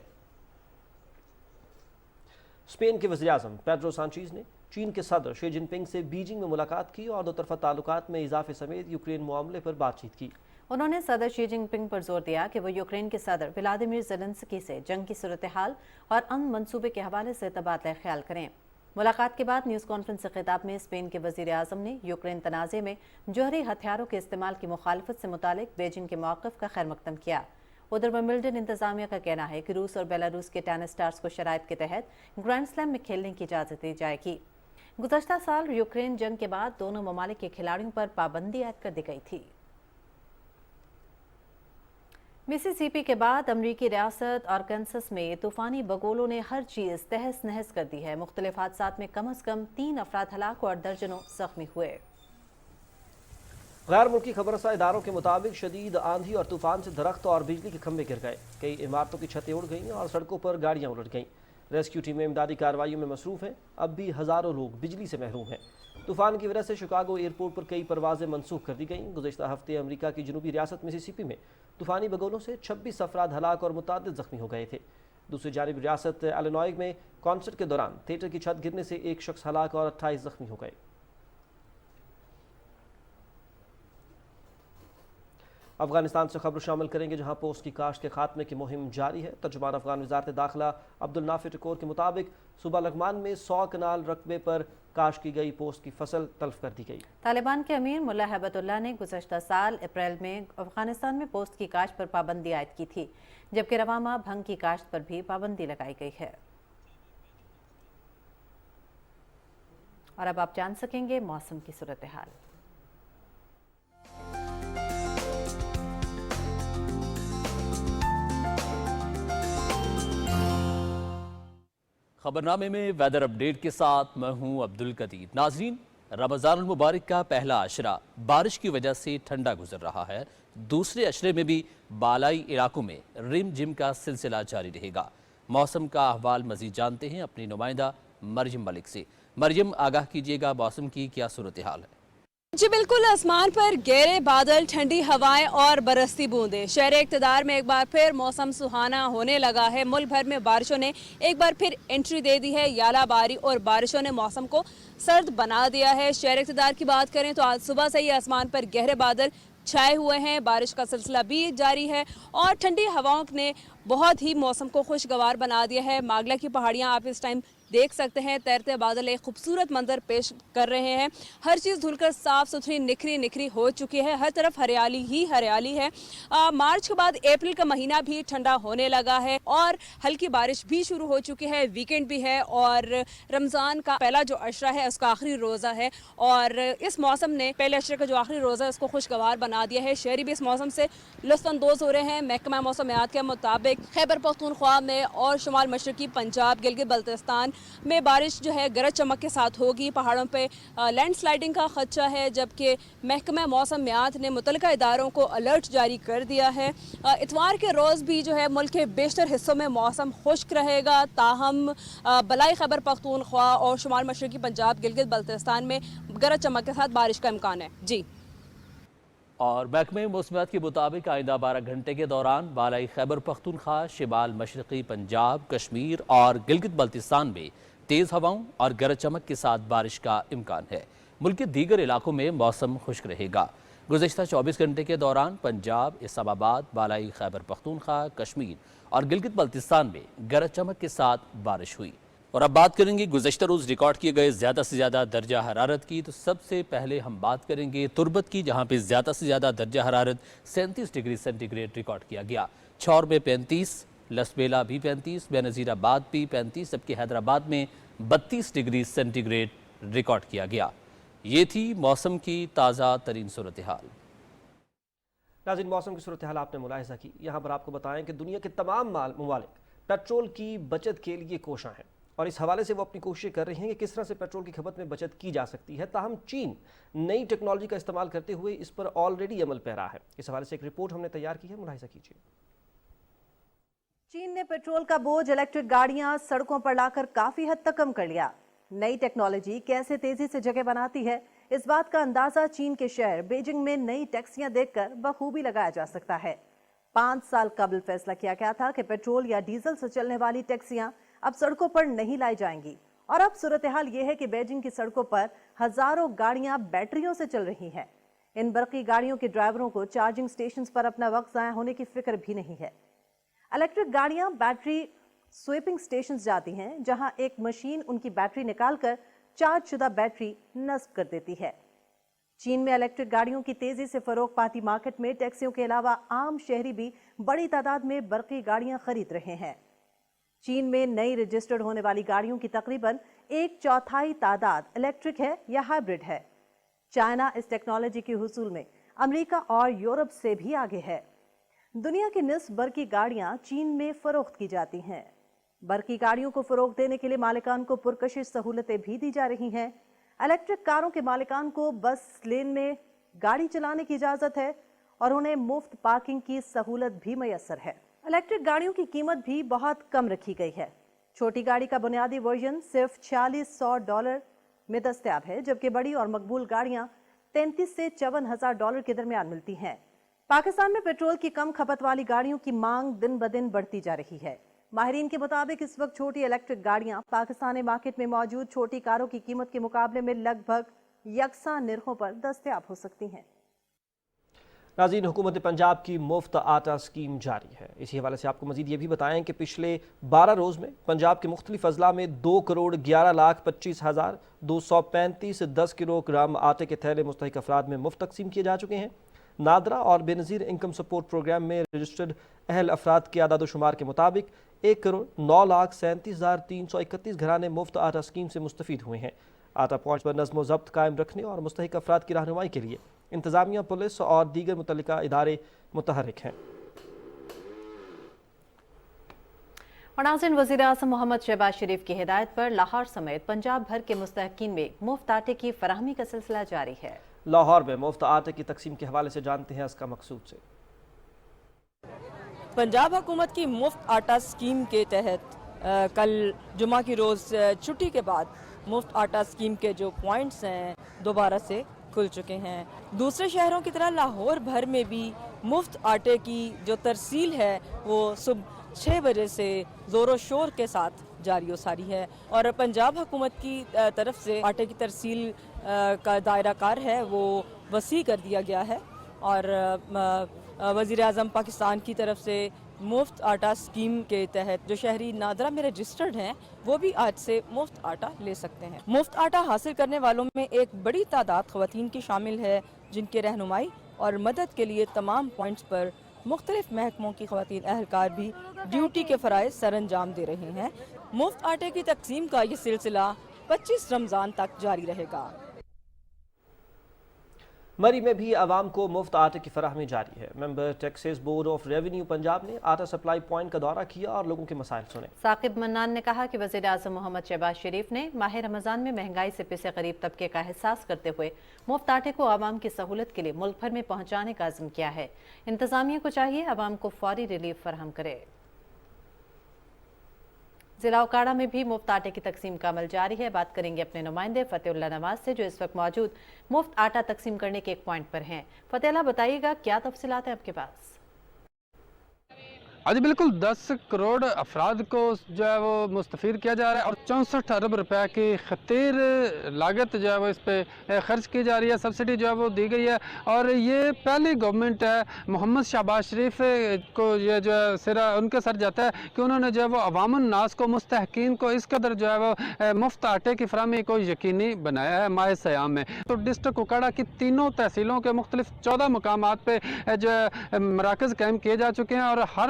اسپین کے وزیر اعظم پیڈرو سانچیز نے چین کے صدر شی جن پنگ سے بیجنگ میں ملاقات کی اور دو طرفہ تعلقات میں اضافے سمیت یوکرین معاملے پر بات چیت کی۔ انہوں نے صدر شی جن پنگ پر زور دیا کہ وہ یوکرین کے صدر ولادیمیر زیلنسکی سے جنگ کی صورتحال اور امن منصوبے کے حوالے سے تبادلہ خیال کریں۔ ملاقات کے بعد نیوز کانفرنس سے خطاب میں اسپین کے وزیر اعظم نے یوکرین تنازع میں جوہری ہتھیاروں کے استعمال کی مخالفت سے متعلق بیجنگ کے موقف کا خیر مقدم کیا۔ ادھر ومبلڈن انتظامیہ کا کہنا ہے کہ روس اور بیلاروس کے ٹینس سٹارز کو شرائط کے تحت گرینڈ سلیم میں کھیلنے کی اجازت دی جائے گی۔ گزشتہ سال یوکرین جنگ کے بعد دونوں ممالک کے کھلاڑیوں پر پابندی عائد کر دی گئی تھی۔ مسیسیپی کے بعد امریکی ریاست آرکنسس میں طوفانی بگولوں نے ہر چیز تہس نہس کر دی ہے۔ مختلف حادثات میں کم از کم 3 افراد ہلاک اور درجنوں زخمی ہوئے۔ غیر ملکی خبر رساں اداروں کے مطابق شدید آندھی اور طوفان سے درخت اور بجلی کے کھمبے گر گئے، کئی عمارتوں کی چھتیں اڑ گئیں اور سڑکوں پر گاڑیاں الٹ گئیں۔ ریسکیو ٹیمیں امدادی کارروائیوں میں مصروف ہیں، اب بھی ہزاروں لوگ بجلی سے محروم ہیں۔ طوفان کی وجہ سے شکاگو ایئرپورٹ پر کئی پروازیں منسوخ کر دی گئیں۔ گزشتہ ہفتے امریکہ کی جنوبی ریاست مسیسیپی میں طوفانی بگولوں سے 26 افراد ہلاک اور متعدد زخمی ہو گئے تھے۔ دوسری جانب ریاست الینوائے میں کانسرٹ کے دوران تھیٹر کی چھت گرنے سے ایک شخص ہلاک اور 28 زخمی ہو گئے۔ افغانستان سے خبر شامل کریں گے، جہاں پوسٹ کی کاشت کے خاتمے کی مہم جاری ہے۔ ترجمان افغان وزارت داخلہ عبدالنافع ٹکور کے مطابق صوبہ لغمان میں 100 کنال رقبے پر काश की गई पोस्ट की फसल तल्फ कर दी गई। तालिबान के अमीर मुल्ला हैबतुल्लाह ने गुज़श्ता साल अप्रैल में अफगानिस्तान में पोस्ट की काश्त पर पाबंदी आयद की थी, जबकि रवा माह भंग की काश्त पर भी पाबंदी लगाई गई है। और अब आप जान सकेंगे मौसम की सूरत हाल। खबरनामे में वेदर अपडेट के साथ मैं हूं अब्दुल कदीर। नाजरीन, रमज़ान मुबारक का पहला अशरा बारिश की वजह से ठंडा गुजर रहा है। दूसरे अशरे में भी बालाई इलाकों में रिम जिम का सिलसिला जारी रहेगा। मौसम का अहवाल मजीद जानते हैं अपनी नुमाइंदा मरियम मलिक से। मरियम, आगाह कीजिएगा मौसम की क्या सूरत हाल है? जी बिल्कुल, आसमान पर गहरे बादल, ठंडी हवाएं और बरसती बूंदें। शहर इक़्तिदार में एक बार फिर मौसम सुहाना होने लगा है। मुल्क भर में बारिशों ने एक बार फिर एंट्री दे दी है। यालाबारी और बारिशों ने मौसम को सर्द बना दिया है। शहर इक़्तिदार की बात करें तो आज सुबह से ही आसमान पर गहरे बादल छाए हुए हैं। बारिश का सिलसिला भी जारी है और ठंडी हवाओं ने बहुत ही मौसम को खुशगवार बना दिया है। मागला की पहाड़ियाँ आप इस टाइम देख सकते हैं, तैरते बादल एक खूबसूरत मंजर पेश कर रहे हैं। हर चीज़ धुलकर साफ सुथरी निखरी निखरी हो चुकी है। हर तरफ हरियाली ही हरियाली है। मार्च के बाद अप्रैल का महीना भी ठंडा होने लगा है और हल्की बारिश भी शुरू हो चुकी है। वीकेंड भी है और रमज़ान का पहला जो अशरा है उसका आखिरी रोज़ा है और इस मौसम ने पहले अशरे का जो आखिरी रोज़ा है उसको खुशगवार बना दिया है। शहरी भी इस मौसम से लुत्फ़अंदोज़ हो रहे हैं। महकमा मौसमियात के मुताबिक खैबर पख्तूनख्वा में और शुमाल मशरकी पंजाब, गिलगित बल्तिस्तान में बारिश जो है गरज चमक के साथ होगी। पहाड़ों पे लैंडस्लाइडिंग का खदशा है, जबकि महकमा मौसमियात ने मुतल्लिका इदारों को अलर्ट जारी कर दिया है। इतवार के रोज़ भी जो है मुल्क के बेशतर हिस्सों में मौसम खुश्क रहेगा। ताहम बलाई खैबर पख्तूनख्वा और शुमाल मशरकी पंजाब, गिलगित बल्तिस्तान में गरज चमक के साथ बारिश का इम्कान है। जी, और महकमे मौसमियात के मुताबिक आइंदा 12 घंटे के दौरान बालाई खैबर पख्तूनख्वा, शिमाल मशरकी पंजाब, कश्मीर और गिलगित बल्तिस्तान में तेज़ हवाओं और गरज चमक के साथ बारिश का इम्कान है। मुल्क के दीगर इलाकों में मौसम खुश्क रहेगा। गुज़श्ता 24 घंटे के दौरान पंजाब, इस्लामाबाद, बालाई खैबर पख्तूनख्वा, कश्मीर और गिलगित बल्तिस्तान में गरज चमक के साथ बारिश हुई। और अब बात करेंगे गुज़श्ता रोज़ रिकॉर्ड किए गए ज़्यादा से ज़्यादा दर्जा हरारत की। तो सबसे पहले हम बात करेंगे तुर्बत की, जहाँ पे ज़्यादा से ज़्यादा दर्जा हरारत 37 डिग्री सेंटीग्रेड रिकॉर्ड किया गया। छौर में 35, लसबेला भी 35, बेनज़ीराबाद भी 35, जबकि हैदराबाद में 32 डिग्री सेंटीग्रेड रिकॉर्ड किया गया। ये थी मौसम की ताज़ा तरीन सूरत हाल। नाज़रीन, मौसम की सूरत हाल आपने मुलाहिज़ा की। यहाँ पर आपको बताएं कि दुनिया के तमाम ममालिक पेट्रोल की बचत के लिए कोशां हैं और इस हवाले से वो अपनी कोशिश कर रही हैं कि किस तरह से पेट्रोल की खपत में बचत की जा सकती है। ताहम चीन नई टेक्नोलॉजी का इस्तेमाल करते हुए इस पर ऑलरेडी अमल पैरा है। इस हवाले से एक रिपोर्ट हमने तैयार की है, मुलाहिज़ा कीजिए। चीन ने पेट्रोल का बोझ इलेक्ट्रिक गाड़ियां सड़कों पर लाकर काफी हद तक कम कर लिया। नई टेक्नोलॉजी कैसे तेजी से जगह बनाती है, इस बात का अंदाजा चीन के शहर बीजिंग में नई टैक्सियां देखकर बखूबी लगाया जा सकता है। 5 साल कबल फैसला किया गया था कि पेट्रोल या डीजल से चलने वाली टैक्सियां अब सड़कों पर नहीं लाई जाएंगी और अब सूरत हाल ये है कि बीजिंग की सड़कों पर हजारों गाड़ियां बैटरियों से चल रही हैं। इन बरकी गाड़ियों के ड्राइवरों को चार्जिंग स्टेशन पर अपना वक्त जाया होने की फिक्र भी नहीं है। इलेक्ट्रिक गाड़ियां बैटरी स्वीपिंग स्टेशन जाती हैं, जहां एक मशीन उनकी बैटरी निकालकर चार्ज शुदा बैटरी नस्ब कर देती है। चीन में इलेक्ट्रिक गाड़ियों की तेजी से फरोग पाती मार्केट में टैक्सियों के अलावा आम शहरी भी बड़ी तादाद में बरकी गाड़ियां खरीद रहे हैं। चीन में नई रजिस्टर्ड होने वाली गाड़ियों की तकरीबन 1/4 तादाद इलेक्ट्रिक है या हाइब्रिड है। चाइना इस टेक्नोलॉजी के हुसूल में अमेरिका और यूरोप से भी आगे है। दुनिया की निस्फ बरकी गाड़ियां चीन में फरोख्त की जाती हैं। बरकी गाड़ियों को फरोग देने के लिए मालिकान को पुरकशिश सहूलतें भी दी जा रही हैं। इलेक्ट्रिक कारों के मालिकान को बस लेन में गाड़ी चलाने की इजाजत है और उन्हें मुफ्त पार्किंग की सहूलत भी मैसर है। इलेक्ट्रिक गाड़ियों की कीमत भी बहुत कम रखी गई है। छोटी गाड़ी का बुनियादी वर्जन सिर्फ $4600 में दस्तयाब है, जबकि बड़ी और मकबूल गाड़ियां 33 से $54,000 के दरमियान मिलती हैं। पाकिस्तान में पेट्रोल की कम खपत वाली गाड़ियों की मांग दिन ब दिन बढ़ती जा रही है। माहिरीन के मुताबिक इस वक्त छोटी इलेक्ट्रिक गाड़ियां पाकिस्तानी मार्केट में मौजूद छोटी कारों की कीमत के मुकाबले में लगभग यकसा निर्खों पर दस्तयाब हो सकती हैं। ناظرین، حکومت پنجاب کی مفت آٹا اسکیم جاری ہے۔ اسی حوالے سے آپ کو مزید یہ بھی بتائیں کہ پچھلے 12 روز میں پنجاب کے مختلف اضلاع میں 2,11,25,235 10 کلو گرام آٹے کے تھیلے مستحق افراد میں مفت تقسیم کیے جا چکے ہیں۔ نادرا اور بے نظیر انکم سپورٹ پروگرام میں رجسٹرڈ اہل افراد کے اعداد و شمار کے مطابق 1,09,37,331 گھرانے مفت آٹا اسکیم سے مستفید ہوئے ہیں۔ آٹا پوائنٹس پر نظم و ضبط قائم رکھنے اور مستحق افراد کی رہنمائی کے لیے انتظامیہ، پولیس اور دیگر متعلقہ ادارے متحرک ہیں۔ اور ناظرین، وزیر اعظم محمد شہباز شریف کی ہدایت پر لاہور سمیت پنجاب بھر کے مستحقین میں مفت آٹے کی فراہمی کا سلسلہ جاری ہے۔ لاہور میں مفت آٹے کی تقسیم کے حوالے سے جانتے ہیں اس کا مقصود سے۔ پنجاب حکومت کی مفت آٹا اسکیم کے تحت کل جمعہ کی روز چھٹی کے بعد مفت آٹا اسکیم کے جو پوائنٹس ہیں دوبارہ سے کھل چکے ہیں۔ دوسرے شہروں کی طرح لاہور بھر میں بھی مفت آٹے کی جو ترسیل ہے وہ صبح 6 بجے سے زور و شور کے ساتھ جاری و ساری ہے، اور پنجاب حکومت کی طرف سے آٹے کی ترسیل کا دائرہ کار ہے وہ وسیع کر دیا گیا ہے، اور وزیر اعظم پاکستان کی طرف سے مفت آٹا اسکیم کے تحت جو شہری نادرا میں رجسٹرڈ ہیں وہ بھی آج سے مفت آٹا لے سکتے ہیں۔ مفت آٹا حاصل کرنے والوں میں ایک بڑی تعداد خواتین کی شامل ہے، جن کے رہنمائی اور مدد کے لیے تمام پوائنٹس پر مختلف محکموں کی خواتین اہلکار بھی ڈیوٹی کے فرائض سر انجام دے رہے ہیں۔ مفت آٹے کی تقسیم کا یہ سلسلہ 25 رمضان تک جاری رہے گا۔ مری میں بھی عوام کو مفت آٹے کی فراہمی جاری ہے۔ Member taxes board of revenue Punjab نے آٹا سپلائی پوائنٹ کا دورہ کیا اور لوگوں کے مسائل سنے۔ ثاقب منان نے کہا کہ وزیر اعظم محمد شہباز شریف نے ماہ رمضان میں مہنگائی سے پس غریب طبقے کا احساس کرتے ہوئے مفت آٹے کو عوام کی سہولت کے لیے ملک بھر میں پہنچانے کا عزم کیا ہے۔ انتظامیہ کو چاہیے عوام کو فوری ریلیف فراہم کرے۔ ضلع اوکاڑا میں بھی مفت آٹے کی تقسیم کا عمل جاری ہے۔ بات کریں گے اپنے نمائندے فتح اللہ نواز سے، جو اس وقت موجود مفت آٹا تقسیم کرنے کے ایک پوائنٹ پر ہیں۔ فتح اللہ، بتائیے گا کیا تفصیلات ہیں آپ کے پاس؟ جی بالکل، 10 کروڑ افراد کو جو ہے وہ مستفید کیا جا رہا ہے اور 64 ارب روپے کی خطیر لاگت جو ہے وہ اس پہ خرچ کی جا رہی ہے، سبسڈی جو ہے وہ دی گئی ہے، اور یہ پہلی گورنمنٹ ہے محمد شہباز شریف کو یہ جو ہے سرا ان کے سر جاتا ہے کہ انہوں نے جو ہے وہ عوام الناس کو، مستحقین کو اس قدر جو ہے وہ مفت آٹے کی فراہمی کو یقینی بنایا ہے ماہ سیام میں۔ تو ڈسٹرکٹ اوکاڑا کی تینوں تحصیلوں کے مختلف 14 مقامات پہ جو مراکز قائم کیے جا چکے ہیں، اور ہر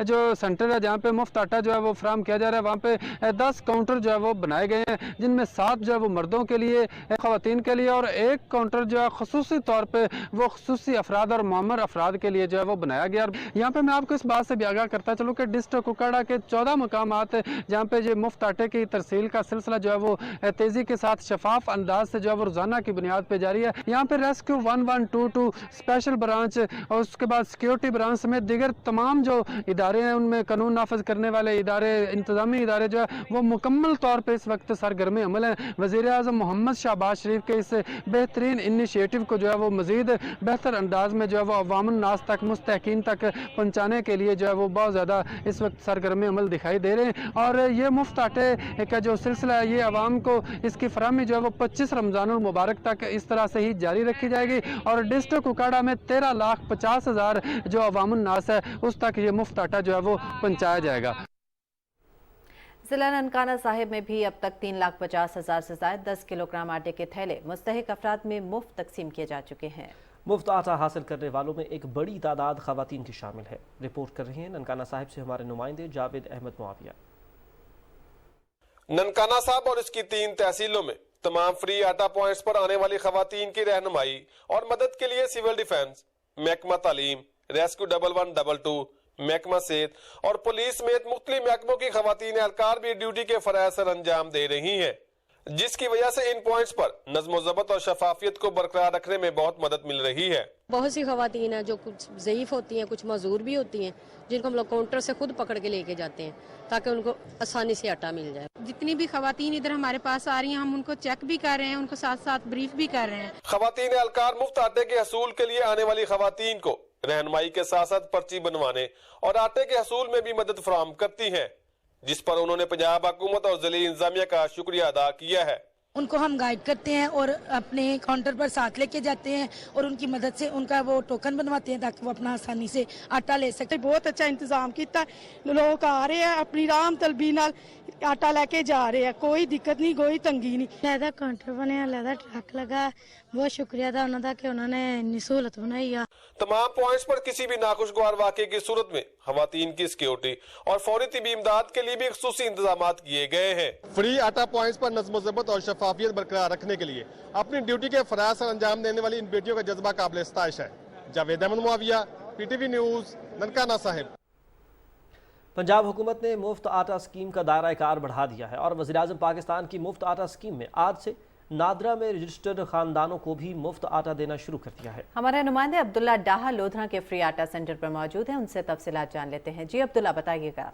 جو سینٹر ہے جہاں پہ مفت آٹا جو ہے وہ فراہم کیا جا رہا ہے وہاں پہ 10 کاؤنٹر جو ہے وہ بنائے گئے ہیں، جن میں 7 جو ہے وہ مردوں کے لیے، خواتین کے لیے، اور 1 کاؤنٹر جو ہے خصوصی طور پہ وہ خصوصی افراد اور معمر افراد کے لیے جو ہے وہ بنایا گیا۔ یہاں پہ میں آپ کو اس بات سے بھی آگاہ کرتا چلوں کہ ڈسٹرکٹ اوکاڑا کے 14 مقامات جہاں پہ یہ مفت آٹے کی ترسیل کا سلسلہ جو ہے وہ تیزی کے ساتھ شفاف انداز سے جو ہے وہ روزانہ کی بنیاد پہ جاری ہے۔ یہاں پہ ریسکیو 1122 اسپیشل برانچ اور اس کے بعد سیکیورٹی برانچ سمیت دیگر تمام جو ادارے ہیں، ان میں قانون نافذ کرنے والے ادارے، انتظامی ادارے جو ہے وہ مکمل طور پہ اس وقت سرگرم عمل ہیں۔ وزیر اعظم محمد شہباز شریف کے اس بہترین انیشیٹو کو جو ہے وہ مزید بہتر انداز میں جو ہے وہ عوام الناس تک، مستحقین تک پہنچانے کے لیے جو ہے وہ بہت زیادہ اس وقت سرگرم عمل دکھائی دے رہے ہیں، اور یہ مفت آٹے کا جو سلسلہ ہے یہ عوام کو اس کی فراہمی جو ہے وہ 25 رمضان المبارک تک اس طرح سے ہی جاری رکھی جائے گی، اور ڈسٹرکٹ اوکاڑا میں 13,50,000 جو عوام الناس ہے اس تک یہ مفت آٹا جو ہے وہ پہنچایا جائے گا۔ ضلع ننکانہ صاحب میں بھی اب تک 3,50,000 سے زائد 10 کلو گرام آٹے کے تھیلے مستحق افراد میں مفت تقسیم کیے جا چکے ہیں۔ مفت آٹا حاصل کرنے والوں میں ایک بڑی تعداد خواتین کی شامل ہے۔ رپورٹ کر رہے ہیں ننکانہ صاحب سے ہمارے نمائندے جاوید احمد معاویہ۔ ننکانہ صاحب اور اس کی 3 تحصیلوں میں تمام فری آٹا پوائنٹس پر آنے والی خواتین کی رہنمائی اور مدد کے لیے سول ڈیفنس، محکمہ تعلیم، ریسکیو 1122، محکمہ صحت اور پولیس سمیت مختلف محکموں کی خواتین اہلکار بھی ڈیوٹی کے فرائض سر انجام دے رہی ہیں، جس کی وجہ سے ان پوائنٹس پر نظم و ضبط اور شفافیت کو برقرار رکھنے میں بہت مدد مل رہی ہے۔ بہت سی خواتین ہیں جو کچھ ضعیف ہوتی ہیں، کچھ معذور بھی ہوتی ہیں، جن کو ہم لوگ کاؤنٹر سے خود پکڑ کے لے کے جاتے ہیں تاکہ ان کو آسانی سے آٹا مل جائے۔ جتنی بھی خواتین ادھر ہمارے پاس آ رہی ہیں ہم ان کو چیک بھی کر رہے ہیں، ان کو ساتھ ساتھ بریف بھی کر رہے ہیں۔ خواتین اہلکار مفت آٹے کے حصول کے لیے آنے والی خواتین کو رہنمائی کے ساتھ ساتھ پرچی بنوانے اور آٹے کے حصول میں بھی مدد فراہم کرتی ہیں، جس پر انہوں نے پنجاب حکومت اور ضلعی انتظامیہ کا شکریہ ادا کیا ہے۔ ان کو ہم گائیڈ کرتے ہیں اور اپنے کاؤنٹر پر ساتھ لے کے جاتے ہیں اور ان کی مدد سے ان کا وہ ٹوکن بنواتے ہیں تاکہ وہ اپنا آسانی سے آٹا لے سکتے. بہت اچھا انتظام کیتا ہے, لوگ آ رہے ہیں اپنی رام طلبی نال آٹا لے کے جا رہے ہیں, کوئی دقت نہیں کوئی تنگی نہیں. علیحدہ کاؤنٹر بنے, علیحدہ ٹرک لگا, بہت شکریہ تھا انہوں کا کہ انہوں نے اتنی سہولت بنائی ہے. تمام پوائنٹس پر کسی بھی ناخوشگوار واقعے کی صورت میں خواتین کی سیکیورٹی اور فوری طبی امداد کے لیے بھی خصوصی انتظامات کیے گئے ہیں. فری آٹا پوائنٹس پر نظم و ضبط اور شفافیت برقرار رکھنے کے لیے اپنی ڈیوٹی کے فرائض سر انجام دینے والی ان بیٹیوں کا جذبہ قابل ستائش ہے. جاوید احمد معاویہ, PTV نیوز, ننکانہ صاحب. پنجاب حکومت نے مفت آٹا اسکیم کا دائرہ کار بڑھا دیا ہے اور وزیراعظم پاکستان کی مفت آٹا اسکیم میں آج سے نادرا میں رجسٹرڈ خاندانوں کو بھی مفت آٹا دینا شروع کر دیا ہے. ہمارے نمائندے عبداللہ ڈاہا لودھنا کے فری آٹا سینٹر پر موجود ہیں, ان سے تفصیلات جان لیتے ہیں. جی عبداللہ, بتائیے گا.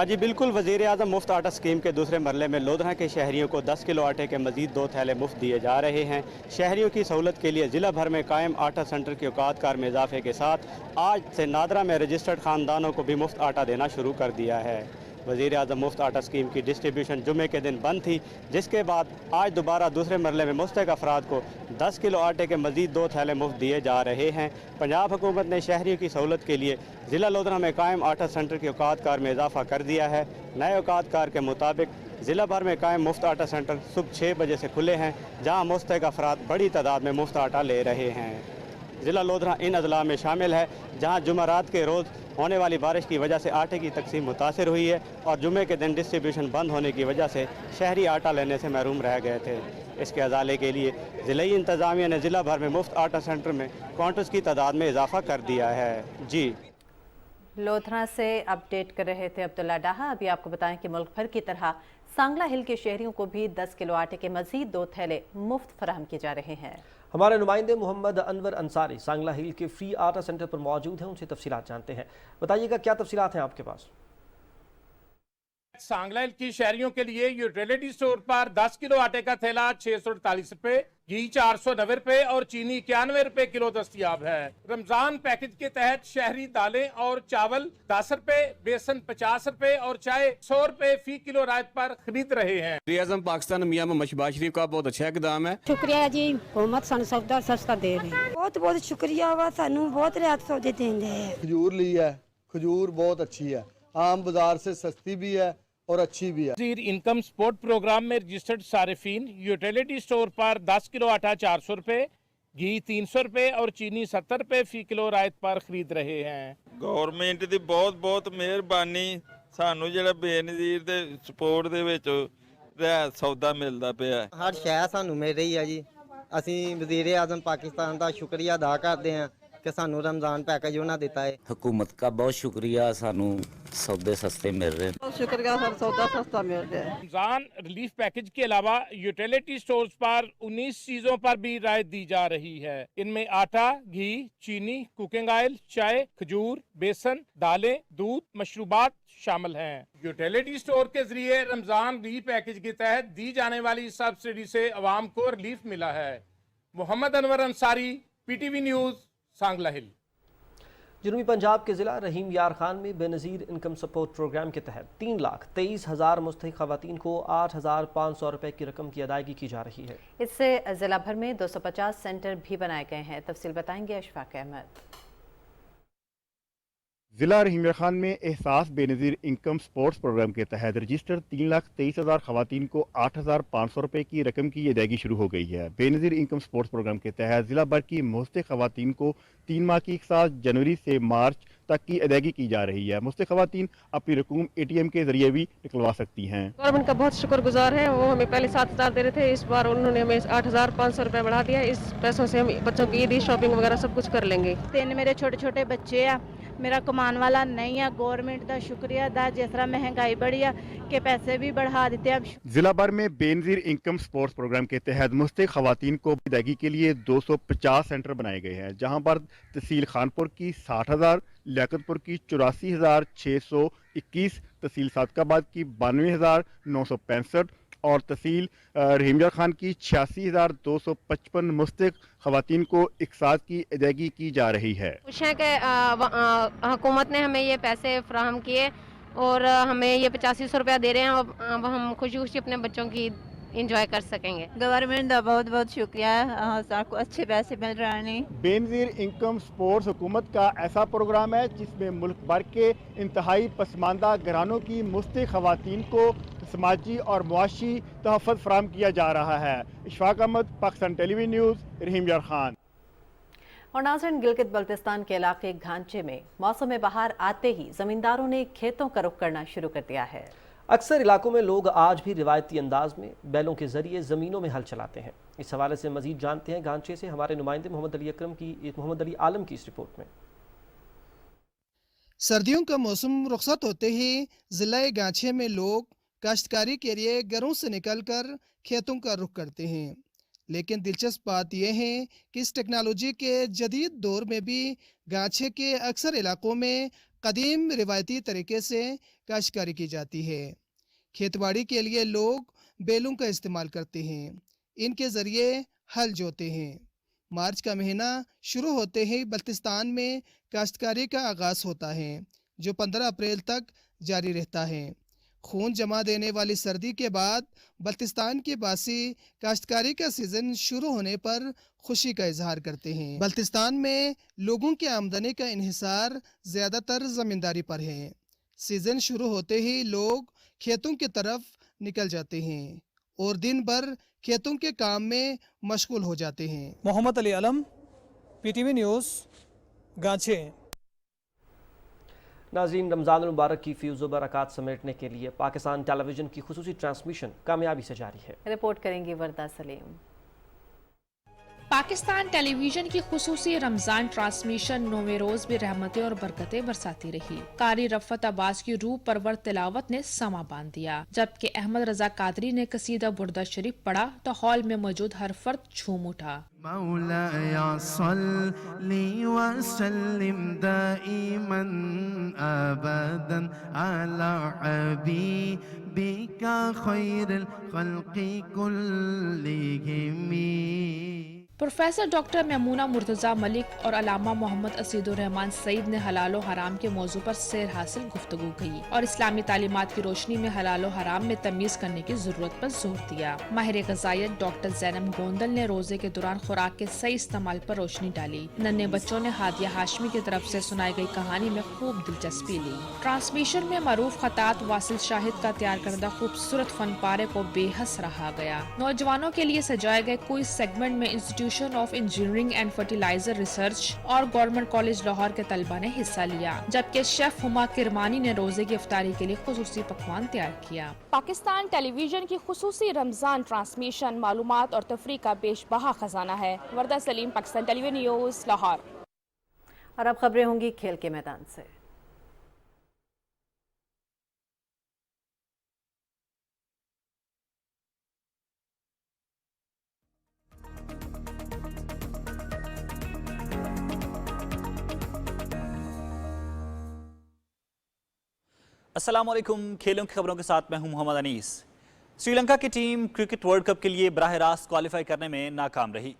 جی بالکل, وزیر اعظم مفت آٹا اسکیم کے دوسرے مرحلے میں لودھنا کے شہریوں کو 10 کلو آٹے کے مزید 2 تھیلے مفت دیے جا رہے ہیں. شہریوں کی سہولت کے لیے ضلع بھر میں قائم آٹا سینٹر کے اوقات کار میں اضافے کے ساتھ آج سے نادرا میں رجسٹرڈ خاندانوں کو بھی مفت آٹا دینا شروع کر دیا ہے. وزیر اعظم مفت آٹا اسکیم کی ڈسٹریبیوشن جمعے کے دن بند تھی, جس کے بعد آج دوبارہ دوسرے مرحلے میں مستحق افراد کو 10 کلو آٹے کے مزید 2 تھیلے مفت دیے جا رہے ہیں. پنجاب حکومت نے شہریوں کی سہولت کے لیے ضلع لودھنا میں قائم آٹا سینٹر کے اوقات کار میں اضافہ کر دیا ہے. نئے اوقات کار کے مطابق ضلع بھر میں قائم مفت آٹا سینٹر صبح 6 بجے سے کھلے ہیں, جہاں مستحق افراد بڑی تعداد میں مفت آٹا لے رہے ہیں. ضلع لودھنا ان اضلاع میں شامل ہے جہاں جمعرات کے روز ہونے والی بارش کی وجہ سے آٹے کی تقسیم متاثر ہوئی ہے اور جمعے کے دن ڈسٹریبیوشن بند ہونے کی وجہ سے شہری آٹا لینے سے محروم رہ گئے تھے. اس کے ازالے کے لیے ضلعی انتظامیہ نے ضلع بھر میں مفت آٹا سینٹر میں کاؤنٹرز کی تعداد میں اضافہ کر دیا ہے. جی لودھنا سے اپڈیٹ کر رہے تھے عبداللہ ڈاہا. ابھی آپ کو بتائیں کہ ملک بھر کی طرح سانگلا ہل کے شہریوں کو بھی 10 کلو آٹے کے مزید 2 تھیلے مفت فراہم کیے جا رہے ہیں. ہمارے نمائندے محمد انور انصاری سانگلا ہل کے فری آٹا سینٹر پر موجود ہیں, ان سے تفصیلات جانتے ہیں. بتائیے گا کیا تفصیلات ہیں آپ کے پاس. سانگلا ہل کی شہریوں کے لیے یوٹیلیٹی سٹور پر 10 کلو آٹے کا تھیلا 648 روپے, گھی 490 روپے اور چینی 91 روپے کلو دستیاب ہے. رمضان پیکج کے تحت شہری دالیں اور چاول 10 روپے, بیسن 50 روپے اور چائے 100 روپے فی کلو رائت پر خرید رہے ہیں. وزیر اعظم پاکستان میاں محمد شہباز شریف کا بہت اچھا اقدام ہے. شکریہ جی, حکومت سانو سودا سستا دے رہی ہے. بہت بہت شکریہ وا, سانو بہت رعایت سودے دیندے ہیں. کھجور لی ہے, کھجور بہت اچھی ہے, عام بازار سے سستی بھی ہے اور اچھی بھی ہے. وزیر انکم سپورٹ پروگرام میں رجسٹرڈ صارفین یوٹیلیٹی سٹور پر 10 کلو آٹا 400 روپے, گھی 300 روپے اور چینی 70 روپے فی کلو رائت پر خرید رہے ہیں. گورنمنٹ دی بہت بہت مہربانی, سانو جڑا بے نظیر دے سپورٹ دے وچ رعایت سودا ملدا پیا. ہر شے سانو مل رہی ہے جی. ਅਸੀਂ ਵਜ਼ੀਰ ਆਜ਼ਮ ਪਾਕਿਸਤਾਨ ਦਾ ਸ਼ੁਕਰੀਆ ਅਦਾ ਕਰਦੇ ਹਾਂ کہ سانو رمضان پیکج انہوں نے دیتا ہے. حکومت کا بہت شکریہ, سانو سودے سستے مل رہے ہیں. بہت شکریہ سر, سودا سستا مل رہا ہے. رمضان ریلیف پیکج کے علاوہ یوٹیلیٹی سٹورز پر 19 چیزوں پر بھی رعایت دی جا رہی ہے. ان میں آٹا, گھی, چینی, کوکنگ آئل, چائے, کھجور, بیسن, دالیں, دودھ, مشروبات شامل ہیں. یوٹیلیٹی سٹور کے ذریعے رمضان ریلیف پیکج کے تحت دی جانے والی سبسڈی سے عوام کو ریلیف ملا ہے. محمد انور انصاری, PTV نیوز, سانگلا ہل. جنوبی پنجاب کے ضلع رحیم یار خان میں بے نظیر انکم سپورٹ پروگرام کے تحت 3,23,000 مستحق خواتین کو 8,500 روپے کی رقم کی ادائیگی کی جا رہی ہے. اس سے ضلع بھر میں 250 سینٹر بھی بنائے گئے ہیں. تفصیل بتائیں گے اشفاق احمد. ضلع رحیم یار خان میں احساس بے نظیر انکم سپورٹس پروگرام کے تحت رجسٹر 3,23,000 خواتین کو 8,500 روپے کی رقم کی ادائیگی شروع ہو گئی ہے. بے نظیر انکم سپورٹس پروگرام کے تحت ضلع بھر کی مستحق خواتین کو 3 ماہ کی سال جنوری سے مارچ تک کی ادائیگی کی جا رہی ہے. مستحق خواتین اپنی رقوم ATM کے ذریعے بھی نکلوا سکتی ہیں. گورنمنٹ کا بہت شکر گزار ہے, وہ ہمیں پہلے 7,000 دے رہے تھے, اس بار انہوں نے ہمیں 8,500 روپے بڑھا دیا. اس پیسوں سے ہم بچوں کی عیدی شاپنگ وغیرہ سب کچھ کر لیں گے. 3 میرے چھوٹے چھوٹے بچے ہیں, میرا کمان والا نہیں ہے. گورنمنٹ کا شکریہ ادا, جس طرح مہنگائی بڑھی ہے کہ پیسے بھی بڑھا دیتے ہیں. ضلع بھر میں بے نظیر انکم سپورٹس پروگرام کے تحت مستحق خواتین کو ادائیگی کے لیے 250 سینٹر بنائے گئے ہیں, جہاں پر تحصیل خانپور کی 60,000, لیاقت پور کی 84,621, تحصیل صادق آباد کی 92,965 اور تحصیل رحیم یار خان کی 86,255 مستحق خواتین کو ایک ساتھ کی ادائیگی کی جا رہی ہے. خوش ہیں کہ حکومت نے ہمیں یہ پیسے فراہم کیے और हमें ये 8500 रुपया दे रहे हैं। अब हम खुशी खुशी अपने बच्चों की इंजॉय कर सकेंगे। गवर्नमेंट का बहुत बहुत शुक्रिया है, सबको अच्छे पैसे मिल रहे हैं। बेनज़ीर इनकम स्पोर्ट्स हुकूमत का ऐसा प्रोग्राम है जिसमें मुल्क भर के इंतहाई पसमानदा घरानों की मुस्तिक ख़वातीन को समाजी और मुआशी तहफ़्फ़ुज़ फराहम किया जा रहा है। इशफाक अहमद, पाकिस्तान टेलीविजन न्यूज़, रहीम यार खान। और नाज़रीन, गिलगित बल्तिस्तान के इलाके घांचे में मौसम बहार आते ही ज़मींदारों ने खेतों का रुख करना शुरू कर दिया है। अक्सर इलाकों में लोग आज भी रिवायती अंदाज में बैलों के जरिए ज़मीनों में हल चलाते हैं। इस हवाले से मजीद जानते हैं घांचे से हमारे नुमाइंदे मोहम्मद अली आलम की इस रिपोर्ट में। सर्दियों का मौसम रुखसत होते ही ज़िला गांचे में लोग काश्तकारी के लिए घरों से निकलकर खेतों का रुख करते हैं। लेकिन दिलचस्प बात यह है कि इस टेक्नोलॉजी के जदीद दौर में भी गांचे के अक्सर इलाकों में कदीम रिवायती तरीके से काश्तकारी की जाती है। खेतबाड़ी के लिए लोग बैलों का इस्तेमाल करते हैं, इनके ज़रिए हल जोते हैं। मार्च का महीना शुरू होते ही बल्तिस्तान में काश्तकारी का आगाज़ होता है, जो 15 अप्रैल तक जारी रहता है। खून जमा देने वाली सर्दी के बाद बल्तिस्तान के बासी काश्तकारी का सीज़न शुरू होने पर खुशी का इजहार करते हैं। बल्तिस्तान में लोगों की आमदनी का इन्हिसार ज़्यादातर ज़मींदारी पर है। सीज़न शुरू होते ही लोग खेतों की तरफ निकल जाते हैं और दिन भर खेतों के काम में मशगूल हो जाते हैं। मोहम्मद अली आलम, PTV न्यूज़, गांचे। नाज़रीन, रमज़ान मुबारक की फ़ीज़ बरक़ात समेटने के लिए पाकिस्तान टेलीविज़न की खुसूसी ट्रांसमिशन कामयाबी से जारी है। रिपोर्ट करेंगी वर्दा सलीम। पाकिस्तान टेलीविजन की खुसूसी रमजान ट्रांसमिशन 9वें रोज भी रहमतें और बरकतें बरसाती रही। कारी रफ़त अब्बास की रूह परवर तिलावत ने समा बांध दिया, जबकि अहमद रजा कादरी ने कसीदा बुर्दा शरीफ पढ़ा तो हॉल में मौजूद हर फर्द झूम उठा। मौलाया सल्ली व सल्लिम दाइमन अबदन अला हबीबिका खैरिल खल्क़ि कुल्लिहिम। प्रोफेसर डॉक्टर मेमूना मुर्तज़ा मलिक और अलामा मोहम्मद असीदुर रहमान सईद ने हलाल हराम के मौजू पर सैर हासिल गुफ्तगू की और इस्लामी तालीमात की रोशनी में हलाल हराम में तमीज़ करने की जरूरत पर जोर दिया। माहिर ग़िज़ायत डॉक्टर ज़ैनब गोंदल ने रोजे के दौरान खुराक के सही इस्तेमाल पर रोशनी डाली। नन्हे बच्चों ने हादिया हाशमी की तरफ से सुनाई गई कहानी में खूब दिलचस्पी ली। ट्रांसमिशन में मरूफ खतात वासिल शाहिद का तैयार करदा खूबसूरत फन पारे को बेहद सराहा गया। नौजवानों के लिए सजाए गए क्विज सेगमेंट में institution of engineering and fertilizer research और गवर्नमेंट कॉलेज लाहौर के तलबा ने हिस्सा लिया, जबकि शेफ हुमा किरमानी ने रोजे की इफ्तारी के लिए खुसूसी पकवान तैयार किया। पाकिस्तान टेलीविजन की खुसूसी रमजान ट्रांसमिशन मालूमात और तफरी का बेशबहा खजाना है। वर्दा सलीम, पाकिस्तान टेलीविजन न्यूज़, लाहौर। और अब खबरें होंगी खेल के मैदान से। अस्सलाम वालेकुम। खेलों की खबरों के साथ मैं हूं मोहम्मद अनीस। श्रीलंका की टीम क्रिकेट वर्ल्ड कप के लिए बराह रास्त क्वालिफाई करने में नाकाम रही।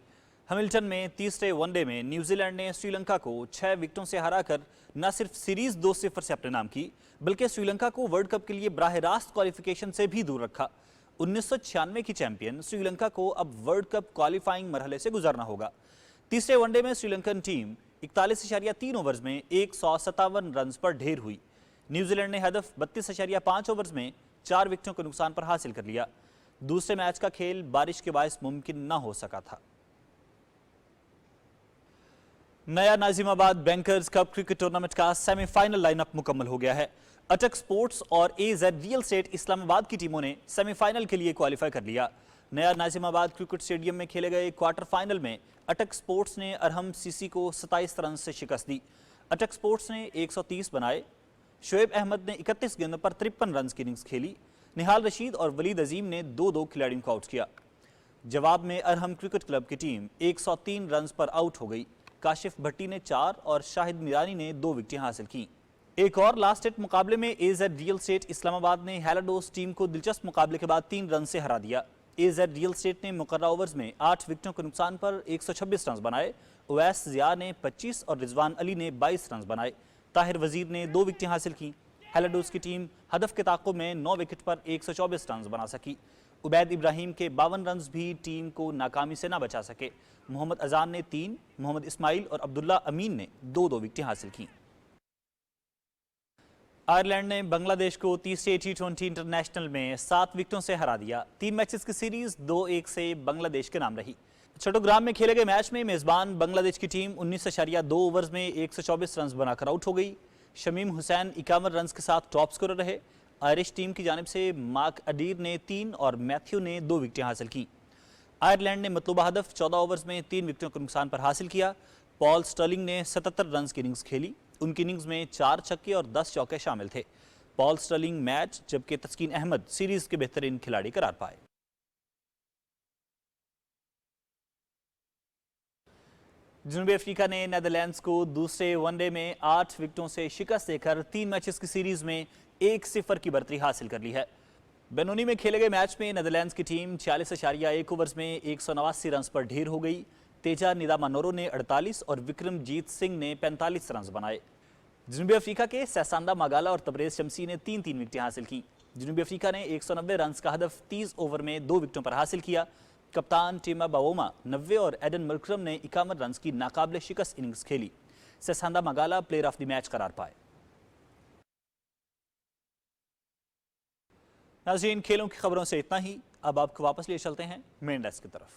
हैमिल्टन में तीसरे वनडे में न्यूजीलैंड ने श्रीलंका को 6 विकेटों से हराकर न सिर्फ सीरीज 2-0 से अपने नाम की, बल्कि श्रीलंका को वर्ल्ड कप के लिए बराह रास्त क्वालिफिकेशन से भी दूर रखा। 1996 की चैंपियन श्रीलंका को अब वर्ल्ड कप क्वालिफाइंग मरहले से गुजरना होगा। तीसरे वनडे में श्रीलंकन टीम 41.3 ओवर्स में 157 रन पर ढेर हुई। न्यूजीलैंड ने हदफ 32.5 ओवर्स में 4 विकेटों के नुकसान पर हासिल कर लिया। दूसरे मैच का खेल बारिश के बायस मुमकिन न हो सका था। नया Nazimabad bankers cup cricket tournament का सेमीफाइनल लाइनअप मुकम्मल हो गया है। अटक स्पोर्ट्स और AZ रियल एस्टेट इस्लामाबाद की टीमों ने सेमीफाइनल के लिए क्वालिफाई कर लिया। नया नाजिमाबाद क्रिकेट स्टेडियम में खेले गए क्वार्टर फाइनल में अटक स्पोर्ट्स ने अरहम सीसी को 27 रन से शिकस्त दी। अटक स्पोर्ट्स ने 130 बनाए। शोएब अहमद ने 31 गेंदों पर 53 रन की इनिंग्स खेली। निहाल रशीद और वलीद अजीम ने 2-2 खिलाड़ियों को आउट किया। जवाब में अरहम क्रिकेट क्लब की टीम 103 रन पर आउट हो गई। काशिफ भट्टी ने 4 और शाहिद मीरानी ने 2 विकेटें हासिल की। एक और लास्ट हिट मुकाबले में AZ रियल एस्टेट इस्लामाबाद ने हैलाडोस टीम को दिलचस्प मुकाबले के बाद 3 रन से हरा दिया। AZ रियल एस्टेट ने मुकर्रर ओवर्स में 8 विकेटों के नुकसान पर 126 रन बनाए। उवैस ज़िया ने 25 और रिजवान अली ने 22 रन बनाए। ताहिर वजीर ने 2 विकेटें हासिल की। हेलाडोस की टीम हदफ के ताक़ुब में 9 विकेट पर 124 रन बना सकी। उबैद इब्राहिम के 52 रन भी टीम को नाकामी से न बचा सके। मोहम्मद अजान ने 3, मोहम्मद इस्माइल और अब्दुल्ला अमीन ने 2-2 विकेटें हासिल की। आयरलैंड ने बांग्लादेश को तीसरे T20 इंटरनेशनल में 7 विकेटों से हरा दिया। 3 मैचेस की सीरीज 2-1 से बांग्लादेश के नाम रही। चट्टग्राम में खेले गए मैच में मेजबान बांग्लादेश की टीम 19.2 ओवर्स में 124 रन बनाकर आउट हो गई। शमीम हुसैन 51 रन के साथ टॉप स्कोरर रहे। आयरिश टीम की जानिब से मार्क अडीर ने 3 और मैथ्यू ने 2 विकेटें हासिल की। आयरलैंड ने मतलूबा हदफ 14 ओवर्स में 3 विकेटों के नुकसान पर हासिल किया। पॉल स्टर्लिंग ने 77 रन की इनिंग्स खेली। उनकी इनिंग्स में 4 छक्के और 10 चौके शामिल थे। पॉल स्टर्लिंग मैच जबकि तस्कीन अहमद सीरीज के बेहतरीन खिलाड़ी करार पाए। जनूबी अफ्रीका ने नीदरलैंड्स को दूसरे वनडे में 8 विकेटों से शिकस्त देकर 3 मैचेस की सीरीज में 1-0 की बढ़तरी हासिल कर ली है। बेनोनी में खेले गए मैच में नीदरलैंड्स की टीम 46.1 ओवर्स में 189 रन पर ढेर हो गई। तेजा निदामानोरो ने 48 और विक्रमजीत सिंह ने 45 रन बनाए। जनूबी अफ्रीका के सैसांदा मागाला और तबरेज शमसी ने 3-3 विकेटें हासिल की। जनूबी अफ्रीका ने 190 रन का हदफ 30 ओवर में 2 विकेटों पर हासिल किया। कप्तान टीमा बावोमा 90 और एडन मलक्रम ने 51 रन की नाकाबिले शिकस्त इनिंग्स खेली। सैसांदा मागाला प्लेयर ऑफ द मैच करार पाए। नाज़रीन, खेलों की खबरों से इतना ही। अब आपको वापस लिए चलते हैं मेन डेस्क की तरफ।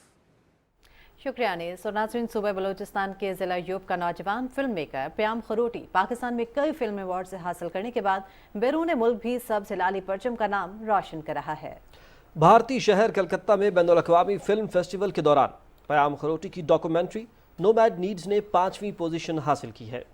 शुक्रिया अनीस। और नाज़रीन, सूबे बलोचिस्तान के ज़िला यूब का नौजवान फिल्म मेकर प्याम खरोटी पाकिस्तान में कई फिल्म अवार्ड हासिल करने के बाद बैरून मुल्क भी सब्ज़ हिलाली परचम का नाम रोशन कर रहा है। भारतीय शहर कलकत्ता में बैनुल-अक़वामी फिल्म फेस्टिवल के दौरान प्याम खरोटी की डॉक्यूमेंट्री नोमैड नीड्स ने 5वीं पोजीशन हासिल की है।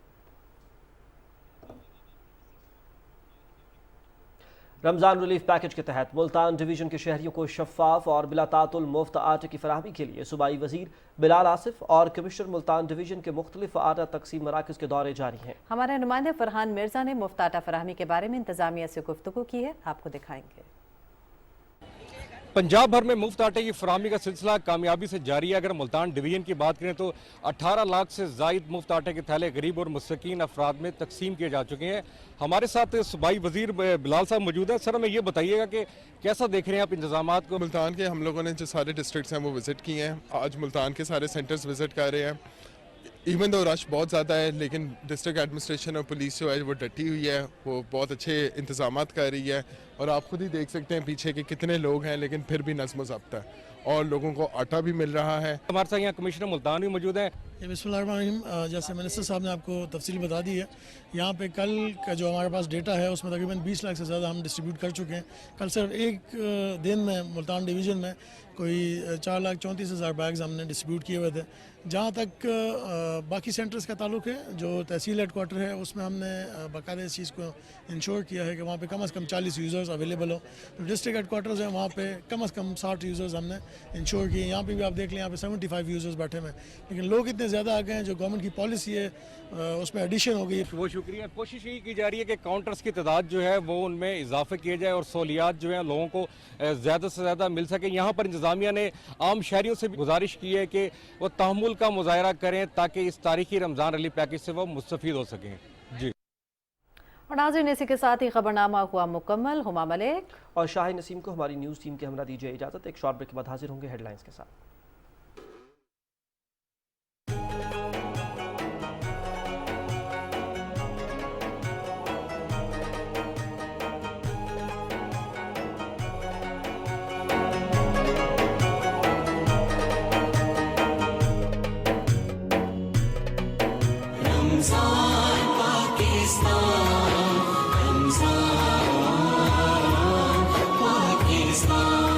रमज़ान रिलीफ पैकेज के तहत मुल्तान डिवीज़न के शहरियों को शफाफ और बिला तातुल मुफ्त आटे की फराहमी के लिए सूबाई वज़ीर बिलाल आसिफ और कमिश्नर मुल्तान डिवीज़न के मुख्तलिफ आटा तकसीम मराकज़ के दौरे जारी हैं। हमारे नुमाइंदे फरहान मिर्ज़ा ने मुफ्त आटा फराहमी के बारे में इंतज़ामिया से गुफ्तगू की है, आपको दिखाएंगे। पंजाब भर में मुफ्त आटे की फराहमी का सिलसिला कामयाबी से जारी है। अगर मुल्तान डिवीजन की बात करें तो 18 लाख से ज़ायद मुफ्त आटे के थैले गरीब और मुस्तकीन अफराद में तकसीम किए जा चुके हैं। हमारे साथ सूबाई वजीर बिलाल साहब मौजूद हैं। सर, हमें ये बताइएगा कि कैसा देख रहे हैं आप इंतजामात को? मुल्तान के हम लोगों ने जो सारे डिस्ट्रिक्ट्स हैं वो विज़िट किए हैं। आज मुल्तान के सारे सेंटर्स विज़िट कर रहे हैं। इवन तो रश बहुत ज़्यादा है, लेकिन डिस्ट्रिक्ट एडमिनिस्ट्रेशन और पुलिस जो है वो डटी हुई है, वो बहुत अच्छे इंतजामात कर रही है। और आप खुद ही देख सकते हैं पीछे के कितने लोग हैं, लेकिन फिर भी नज़्म ज़ब्त है और लोगों को आटा भी मिल रहा है। हमारे साथ यहाँ कमिश्नर मुल्तान भी मौजूद है। बिस्मिल्लाहिर्रहमानिर्रहीम, जैसे मिनिस्टर साहब ने आपको तफसील बता दी है, यहाँ पे कल का जो हमारे पास डेटा है उसमें तकरीबन 20 लाख से ज़्यादा हम डिस्ट्रीब्यूट कर चुके हैं। कल सिर्फ एक दिन में मुल्तान डिवीज़न में कोई 4,34,000 बैग्स हमने डिस्ट्रीब्यूट किए हुए थे। जहाँ तक बाकी सेंटर्स का ताल्लुक है, जो तहसील हेडकोार्टर है उसमें हमने बाकायदा इस चीज़ को इंश्योर किया है कि वहाँ पे कम से कम 40 यूज़र्स अवेलेबल हो। जो डिस्ट्रिक्ट हेडकोार्टर्स हैं वहाँ पे कम से कम 60 यूज़र्स हमने इंश्योर किए। यहाँ पे भी आप देख लें, यहाँ पे 75 यूज़र्स बैठे हुए हैं, लेकिन लोग इतने ज़्यादा आ गए हैं। जो गवर्नमेंट की पॉलिसी है उसमें एडिशन हो गई है। वो शुक्रिया। कोशिश यही की जा रही है कि काउंटर्स की तादाद जो है वो उनमें इजाफा किया जाए और सहूलियात जो है लोगों को ज़्यादा से ज़्यादा मिल सके। यहाँ पर इंतज़ामिया ने आम शहरियों से भी गुजारिश की है कि वो तहम्मुल का मुजाहरा करें ताकि इस तारीखी रमज़ान रिलीफ पैकेज से वो मुस्तफ़ीद हो सकें। जी। और नाज़रीन, इसी के साथ ही खबरनामा हुआ मुकम्मल। हुमा मलिक और शाहिद नसीम को हमारी न्यूज़ टीम के हमरा दीजिए इजाज़त। एक शॉर्ट ब्रेक के बाद हाजिर होंगे हेडलाइंस के साथ। Pakiistan